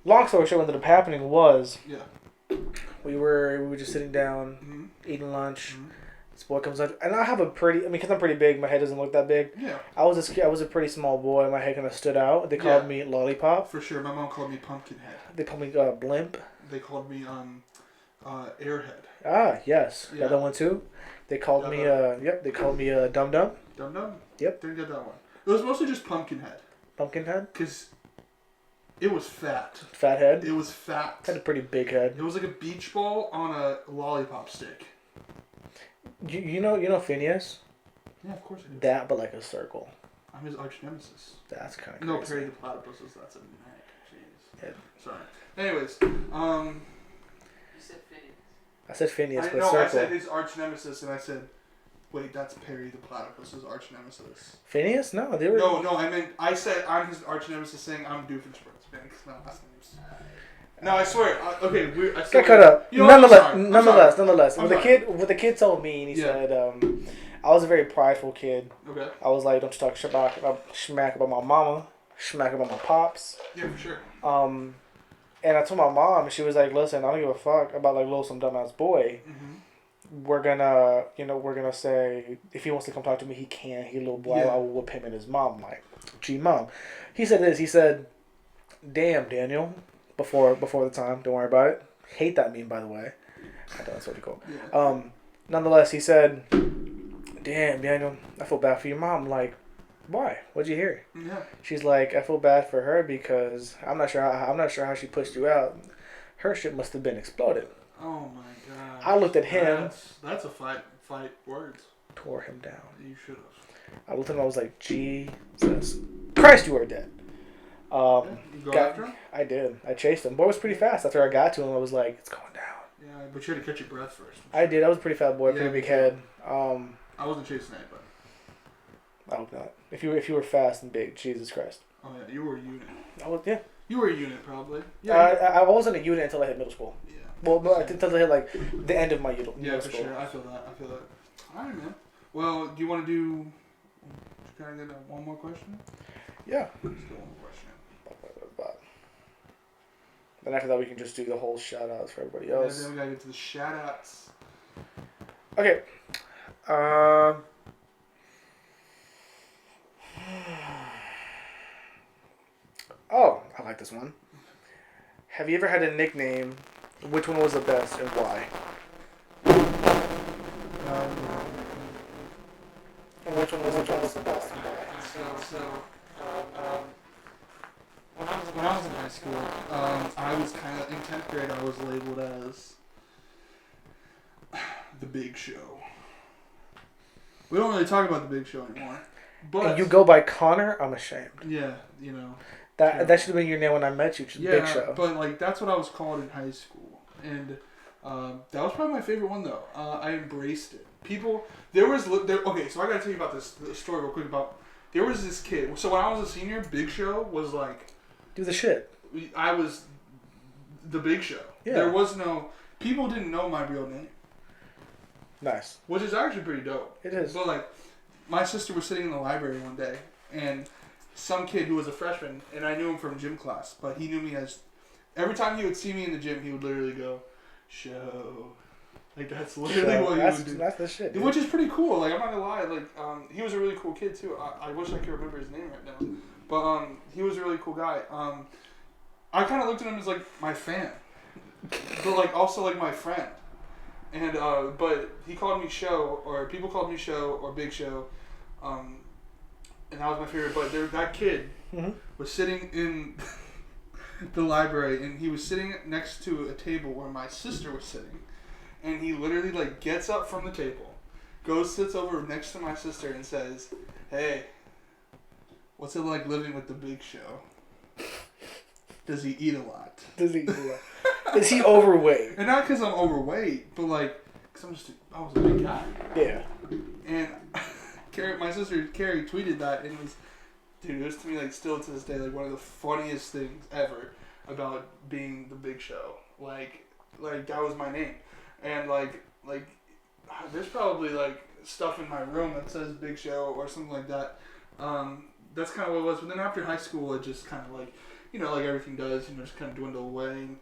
Long story short, what ended up happening was Yeah. we were just sitting down, Mhm. eating lunch. Mhm. This boy comes up, and I have a pretty. I mean, because I'm pretty big, my head doesn't look that big. Yeah. I was a pretty small boy. My head kind of stood out. They called Yeah. me Lollipop. For sure. My mom called me Pumpkinhead. They called me Blimp. They called me Airhead. Ah, yes. Yeah. Got that one too. They called me. Yep. They called me Dum Dum. Dum Dum? Yep. Didn't get that one. It was mostly just Pumpkinhead. Pumpkinhead. Because it was fat. Fat head. It was fat. Had a pretty big head. It was like a beach ball on a lollipop stick. You know Phineas. Yeah, of course I do. That, but like a circle. I'm his arch nemesis. That's kind of No, crazy. Perry the Platypus, that's a neck. Jeez. Yeah. Sorry. Anyways, You said Phineas. I said Phineas, but I circle. said his arch nemesis, and I said, wait, that's Perry the Platypus's arch nemesis. Phineas? No, they were. No, I said I'm his arch nemesis, saying I'm Doofenshmirtz, man, because my last name's. No, I swear. Okay, I still Got cut up. You know what? Nonetheless. I'm What the kid told me, and he Yeah. said, I was a very prideful kid. Okay. I was like, don't you talk smack about my mama, smack about my pops. Yeah, for sure. And I told my mom, and she was like, listen, I don't give a fuck about like little some dumbass boy. Mm-hmm. We're gonna say if he wants to come talk to me, he can. He a little boy. Yeah. I will whip him and his mom. I'm like, gee, mom. He said this. He said, damn, Daniel. Before the time. Don't worry about it. Hate that meme, by the way. I thought that's really cool. Yeah. Nonetheless, he said, damn, Daniel, I feel bad for your mom. I'm like, why? What'd you hear? Yeah. She's like, I feel bad for her because I'm not sure how she pushed you out. Her shit must have been exploded. Oh my god. I looked at him. That's a fight words. Tore him down. You should have. I looked at him. I was like, Jesus Christ, you are dead. You go after him? I did. I chased him. Boy was pretty fast. After I got to him, I was like, it's going down. Yeah, but you had to catch your breath first. I did. I was a pretty fat boy, Yeah, pretty big me too. head. I wasn't chasing anybody. I hope not. If you were fast and big, Jesus Christ. Oh yeah, you were a unit. I was, yeah. You were a unit probably. I wasn't a unit until I hit middle school. Yeah. Well, no, until I hit like the end of my middle Yeah, for school. sure. I feel that. All right, man. Well, do you want to do? Can I get one more question? Yeah. Let's do one more question. Then after that, we can just do the whole shout outs for everybody Yeah, else. then we gotta get to the shout outs. Okay. Oh, I like this one. Have you ever had a nickname Which one was the best and why? Which one was the best and why? When I was in high school, I was kind of in 10th grade. I was labeled as the Big Show. We don't really talk about the Big Show anymore. But And you go by Connor? I'm ashamed. yeah, you know. That should have been your name when I met you. Just Big Show. But like that's what I was called in high school, and that was probably my favorite one though. I embraced it. Okay, so I gotta tell you about this story real quick about. There was this kid. So when I was a senior, Big Show was like. Do the shit. I was the Big Show. Yeah. There was no. People didn't know my real name. Nice. Which is actually pretty dope. It is. So like, my sister was sitting in the library one day, and some kid who was a freshman, and I knew him from gym class, but he knew me as. Every time he would see me in the gym, he would literally go, "Show." Like that's literally what he would do. That's the shit. Dude. Which is pretty cool. Like I'm not gonna lie. Like he was a really cool kid too. I wish I could remember his name right now, but he was a really cool guy. I kind of looked at him as like my fan, but like also like my friend. And but he called me Show, or people called me Show or Big Show, and that was my favorite. But that kid was sitting in the library, and he was sitting next to a table where my sister was sitting, and he literally like gets up from the table, sits over next to my sister, and says, "Hey, what's it like living with the Big Show? Does he eat a lot? Is he overweight?" And not because I'm overweight, but like, because I was a big guy. Yeah. And my sister Carrie tweeted that, and it was to me like still to this day like one of the funniest things ever about being the Big Show. Like that was my name, and like there's probably like stuff in my room that says Big Show or something like that. That's kind of what it was. But then after high school, it just kind of like. Like everything does, just kind of dwindle away. And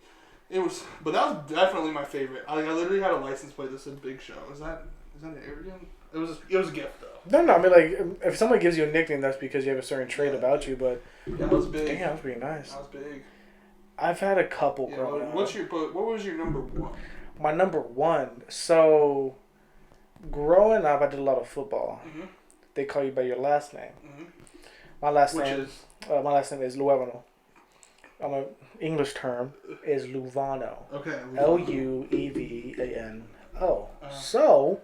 but that was definitely my favorite. I literally had a license plate that said Big Show. Is that an arrogant? It was a gift though. No. I mean, like if someone gives you a nickname, that's because you have a certain trait about you. But that was big. Damn, that was pretty nice. That was big. I've had a couple growing up. What was your number one? My number one. So, growing up, I did a lot of football. Mm-hmm. They call you by your last name. Mm-hmm. My last name is Luevano. An English term is Luvano. Okay. Luevano. So,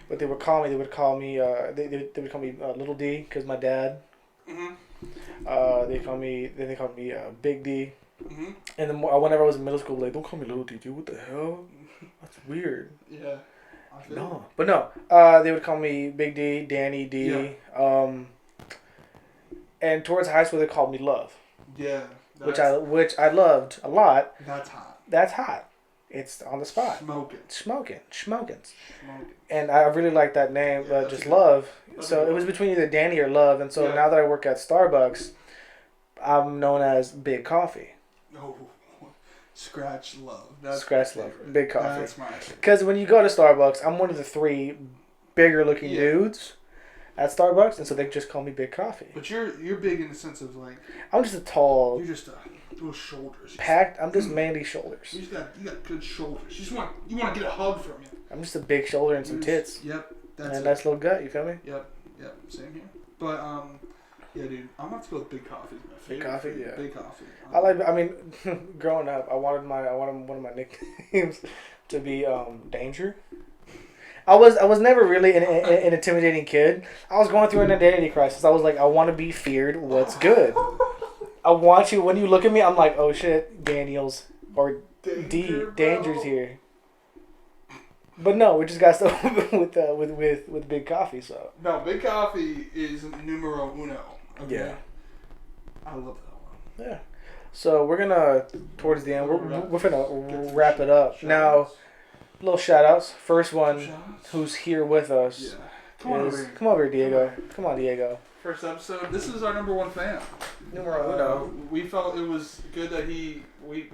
what they would call me, they would call me Little D because my dad. Mm-hmm. They called me Big D. Mm-hmm. And then whenever I was in middle school, like, don't call me Little D, dude. What the hell? That's weird. Yeah. No, but no. They would call me Big D, Danny D. Yeah. And towards high school, they called me Love. Yeah. Which I loved a lot. That's hot. It's on the spot. Smoking. And I really like that name, just Love. So it was between either Danny or Love. And so now that I work at Starbucks, I'm known as Big Coffee. Oh, Scratch Love. Love. Big Coffee. That's my. Because when you go to Starbucks, I'm one of the 3 bigger looking dudes at Starbucks, and so they just call me Big Coffee. But you're big in the sense of like I'm just a tall. You're just those shoulders. Packed. I'm just manly shoulders. You got good shoulders. You want to get a hug from you. I'm just a big shoulder and some tits. Yep. That's and a nice little gut. You feel me? Yep. Same here. But yeah, dude, I'm gonna have to go with Big Coffee. My favorite. Big Coffee. Yeah. Big Coffee. I mean, growing up, I wanted one of my nicknames to be Danger. I was never really an intimidating kid. I was going through an identity crisis. I was like, I want to be feared. What's good? I want you. When you look at me, I'm like, oh shit, Daniels or Danger's here. But no, we just got stuff with Big Coffee. So no, Big Coffee is numero uno. Okay? Yeah, I love that one. Yeah. So we're gonna towards the end. We're gonna wrap it up now. Little shout outs. First one who's here with us come over here, Diego. Come on, Diego. First episode. This is our number one fan. Numero uno. We felt it was good that we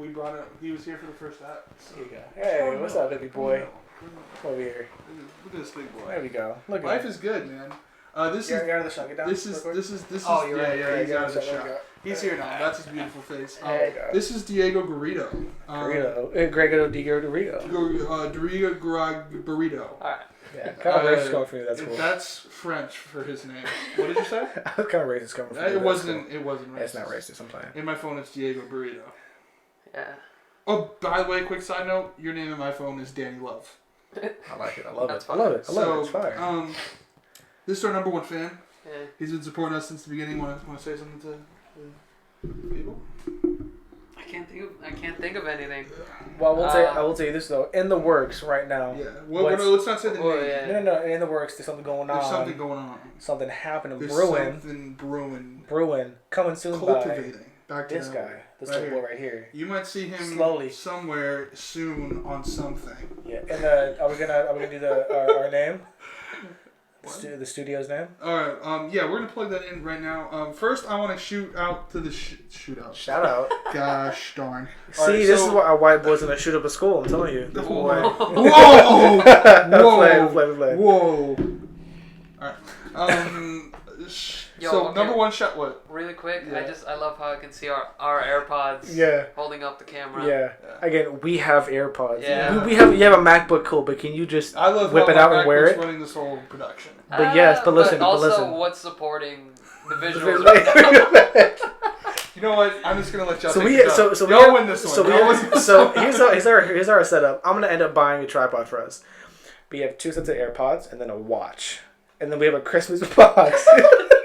brought it. He was here for the first act. So. Here you go. Hey, what's up, baby boy? Come over here. Look at this big boy. There we go. Life is good, man. This you're out of the shot. Get down. This is. Oh, you're right. He's out of the shot. He's here now. That's his beautiful face. There you go. This is Diego Garrido. Grego Dorito. Dorito Burrito. Alright. Yeah, kind of racist coming from you. That's cool. That's French for his name. What did you say? That's kind of racist coming from you. It wasn't racist. It's not racist. I'm playing. In my phone, it's Diego Burrito. Yeah. Oh, by the way, quick side note: your name in my phone is Danny Love. I like it. I love That's it. fine. I love it. I love it. It's fire. This is our number one fan. Yeah. He's been supporting us since the beginning. Want to say something to people? I can't think of anything. Well, I will tell you this though. In the works right now. Yeah. Let's not say the name. Yeah. No. In the works, there's something going on. There's something going on. Something happening. There's Brewing. something brewing. Brewing. Coming soon Cultivating. by Back to this now. guy. This Right little boy here. right here. You might see him Slowly. somewhere soon on something. Yeah. And are we gonna do our name? The studio's name? Alright, yeah, we're gonna plug that in right now. First, I want to shoot out to the shootout. Shout out. Gosh darn. See, Alright, this is why our white boys gonna shoot up a school. I'm telling you. This boy. Whoa! Play. Whoa! Alright. Yo, So okay. number one shot. What? Really quick, Yeah. I love how I can see our AirPods Yeah. holding up the camera. Yeah. Again, we have AirPods. Yeah. You have a MacBook, cool, but can you just I love whip how it out my and wear MacBook's it? running this whole production. But yes, but listen, also, but listen. what's supporting the visuals? You know what? I'm just gonna let y'all. So take we it up. so y'all win this one. Y'all win this so one. here's our setup. I'm gonna end up buying a tripod for us. We have 2 sets of AirPods and then a watch, and then we have a Christmas box.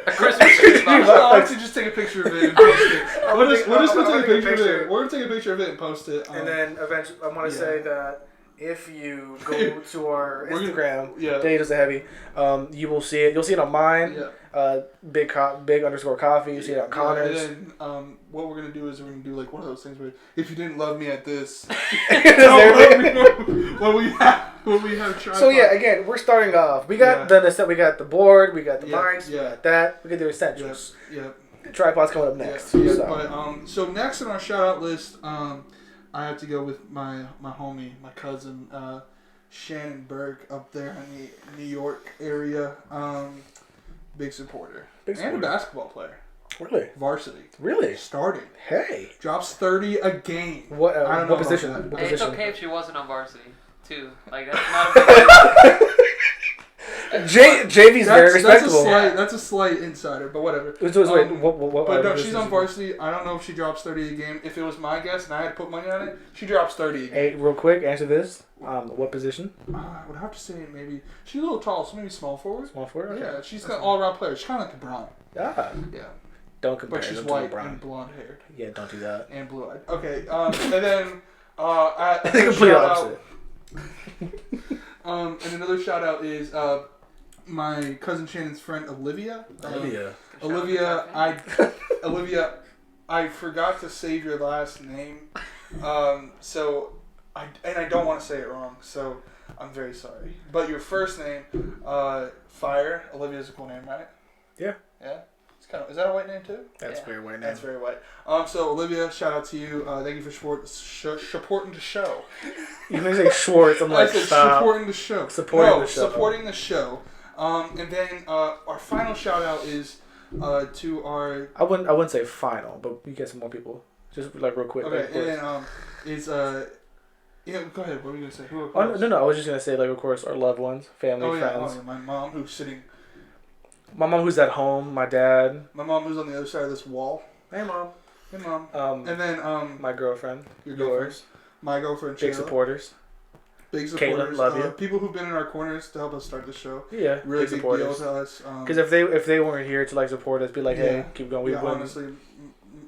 A Christmas tree box. Why don't you just take a picture of it and post it? We're just I'm gonna gonna take a take a picture of picture. it. We're gonna take a picture of it and post it. And then eventually, I want to Yeah. say that if you go to our We're gonna- Instagram, yeah. Dave is a heavy, you will see it. You'll see it on mine. Yeah. Big _coffee. You see it on Connor's. And then what we're gonna do is we're gonna do like one of those things where if you didn't love me at this, what we have tried. So yeah, again, we're starting off. We got we got the board, we got the Yeah, mics, we yeah. got that. We got the essentials. Yeah. The tripod's coming up next. Yeah, So. but so next on our shout out list, I have to go with my homie, my cousin, Shannon Burke up there in the New York area. Big supporter. Big supporter. And a basketball player. Really? Varsity. Really? Starting. Hey. Drops 30 a game. What? I don't know What position? about that. What Hey, it's position? okay if she wasn't on varsity, too. Like, that's not a big JV's very respectable. That's a slight insider, but whatever. Wait, what? But no, she's on varsity. I don't know if she drops 30 a game. If it was my guess and I had to put money on it, she drops 30 a game. Hey, real quick, answer this. What position? I would have to say maybe she's a little tall, so maybe small forward. Small forward. Okay. Yeah, she's got all around player. She's kind of like LeBron. Ah. Yeah, Don't compare. but she's them to white LeBron. and blonde haired Yeah, don't do that. and blue eyed. Okay, and then at The complete opposite. And another shout out is my cousin Shannon's friend Olivia. Olivia, I forgot to save your last name, so I don't want to say it wrong, so I'm very sorry. But your first name, Fire. Olivia's a cool name, right? Yeah. Yeah. It's kind of. Is that a white name too? That's very white name. That's very white. So Olivia, shout out to you. Thank you for supporting the show. You may say Schwartz. I'm like, I said stop. supporting the show. Supporting the show. Supporting the show. And then our final shout out is to our. I wouldn't say final, but we get some more people. Just like real quick. Okay, like, and then is yeah. Go ahead. What were you gonna say? Who? Oh, no. I was just gonna say like, of course, our loved ones, family, friends. Oh, yeah. My mom who's sitting. My mom who's at home. My dad. My mom who's on the other side of this wall. Hey, mom. Hey, mom. And then my girlfriend. your Yours. My girlfriend. Big Shayla. supporters. Big supporters. Caitlin, love you. People who've been in our corners to help us start the show. Yeah, Really big big deal supporters. to us. Because if they weren't here to like support us, be like, hey, Yeah. keep going. We Yeah, wouldn't. honestly,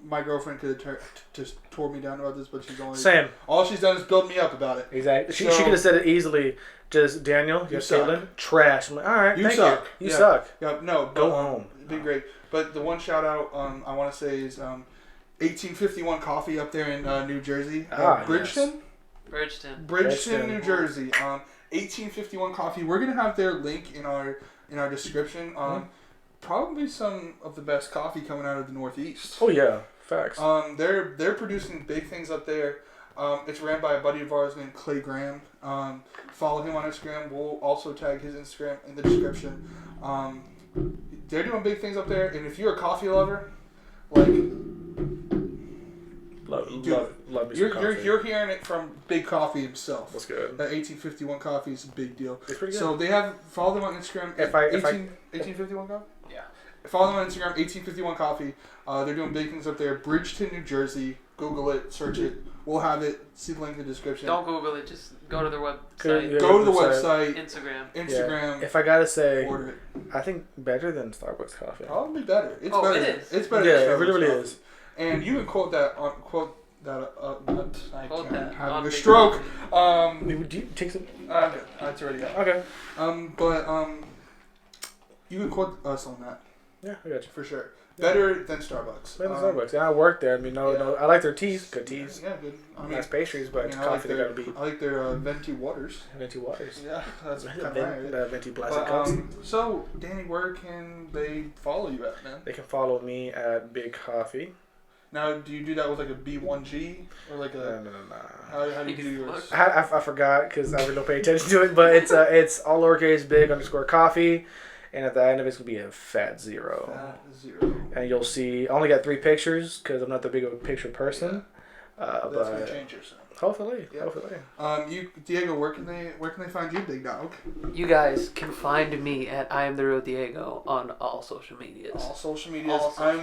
my girlfriend could have just tore me down about this, but she's only. Same. All she's done is build me up about it. Exactly. She So- could have said it easily. Just Daniel, You Caitlin, trash. I'm like, all right, You thank suck. you. You Yeah. suck. Yeah, no. Go but, home. It'd be great. But the one shout out I want to say is 1851 Coffee up there in New Jersey. Bridgeton? Yes. Bridgeton, New Jersey. 1851 Coffee. We're gonna have their link in our description. Probably some of the best coffee coming out of the Northeast. Oh yeah, facts. They're producing big things up there. It's ran by a buddy of ours named Clay Graham. Follow him on Instagram. We'll also tag his Instagram in the description. They're doing big things up there, and if you're a coffee lover, like Love me some You're coffee. hearing it from Big Coffee himself. What's good? That 1851 coffee is a big deal. It's pretty good. So they follow them on Instagram. 1851 coffee. Yeah. Follow them on Instagram. 1851 coffee. They're doing big things up there. Bridgeton, New Jersey. Google it. Search it. We'll have it. See the link in the description. Don't Google it. Just go to their website. Go to the website. Instagram. Instagram. Yeah. If I gotta say, order it. I think better than Starbucks coffee. Probably better. It's Oh, better. it is. It's better. Yeah, than it really, Starbucks really coffee. is. And you can quote that. I Quote can't. that Having on a Big stroke. Do you take some? Okay. That's already out. Okay. But you can quote us on that Yeah, I got you. for sure. Yeah. Better than Starbucks. Better than Starbucks. Yeah, I worked there. I mean, yeah. no, I like their teas. Good teas. Yeah, good. I mean, Nice pastries, but I mean, coffee they gotta be. I like their venti waters. Venti waters. Yeah, that's kind of Venti plastic But, cups. so, Danny, where can they follow you at, man? They can follow me at Big Coffee. Now, do you do that with like a B1G or like a? No. How do you do yours? I forgot because I really don't pay attention to it, but it's all lowercase big _ coffee, and at the end of it's gonna be a fat zero. Zero. And you'll see. I only got 3 pictures because I'm not that big of a picture person. That's But gonna change yourself. hopefully. You, Diego, where can they find you, big dog? You guys can find me at I am the real Diego on all social medias. All social medias. I am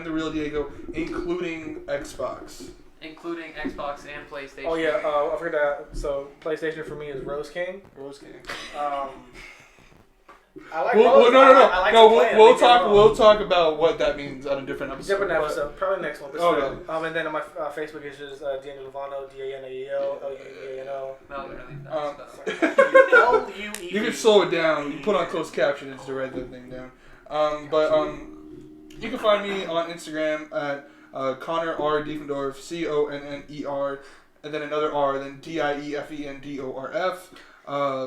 the real Diego, including Xbox. Including Xbox and PlayStation. Oh yeah, I forgot. So PlayStation for me is Rose King. Rose King. I like Well, Rose. no. I like to play it. We'll talk. We'll talk about what that means on a different episode. Different episode, probably next one. Okay. And then on my Facebook is just Daniel Lovano, DANAEL, LUEANO. No, literally. You can slow it down. You put on closed captions to write that thing down. But you can find me on Instagram at Connor R. Diefendorf, CONNER, and then another R, then DIEFENDORF.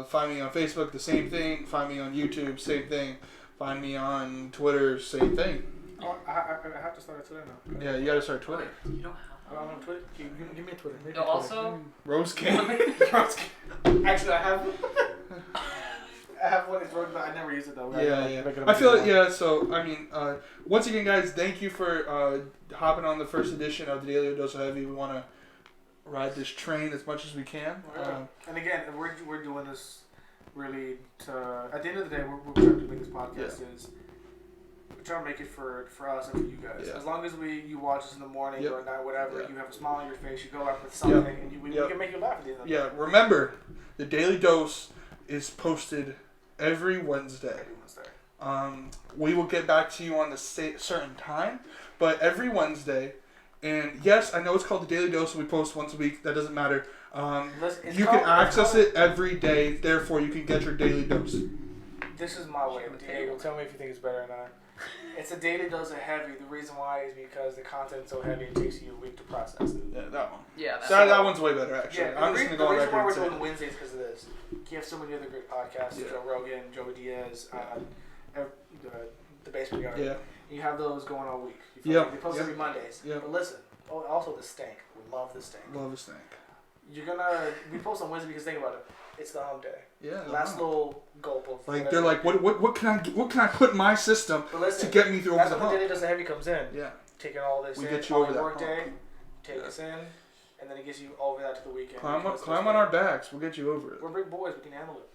Find me on Facebook, the same thing. Find me on YouTube, same thing. Find me on Twitter, same thing. Oh, I have to start a Twitter now. Yeah, you gotta start Twitter. You don't have. I'm on Twitter. Give me a Twitter. No, also, Rose King. Actually, I have. I have one. It's Rose, but I never use it though. Yeah. I feel it. Yeah. So I mean, once again, guys, thank you for hopping on the first edition of the Daily Dose of Heavy. We want to ride this train as much as we can. And again, we're doing this really to. At the end of the day, we're trying to make this podcast is. We're trying to make it for us and for you guys. Yeah. As long as you watch us in the morning or at night, whatever, you have a smile on your face, you go out with something, and we can make you laugh at the end of the day. Yeah. Remember, the Daily Dose is posted every Wednesday. We will get back to you on the certain time, but every Wednesday. And yes, I know it's called the Daily Dose, and we post once a week. That doesn't matter. You can access it every day. Therefore, you can get your daily dose. This is my way. Diego, tell me if you think it's better or not. It's a daily dose of heavy. The reason why is because the content's so heavy, it takes you a week to process it. Yeah, that one. Yeah, that one's way better, actually. Yeah, I'm just going to go on reason why record we're and doing Wednesdays because of this. You have so many other great podcasts. Yeah. Joe Rogan, Joey Diaz, the Basement Yard. Yeah. You have those going all week. Yeah. They post every Mondays. Yeah. But listen, also the stank. We love the stank. Love this thing. We post on Wednesday because think about it. It's the hump day. Yeah. Last little gulp of like they're like, what can I put in my system to get me through over the hump? That's when the Daily Dose of Heavy comes in. Yeah. Taking all this we in, get you all over your that work hump. day, take us in, and then it gets you over that to the weekend. Climb on our backs. We'll get you over it. We're big boys. We can handle it.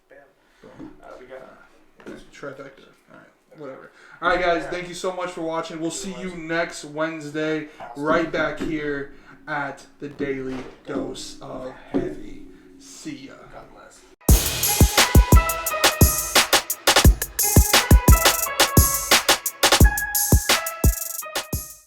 Bam. We got trifecta. Alright. Whatever. Alright, guys. Thank you so much for watching. We'll see you next Wednesday right back here at the Daily Dose of Heavy. See ya.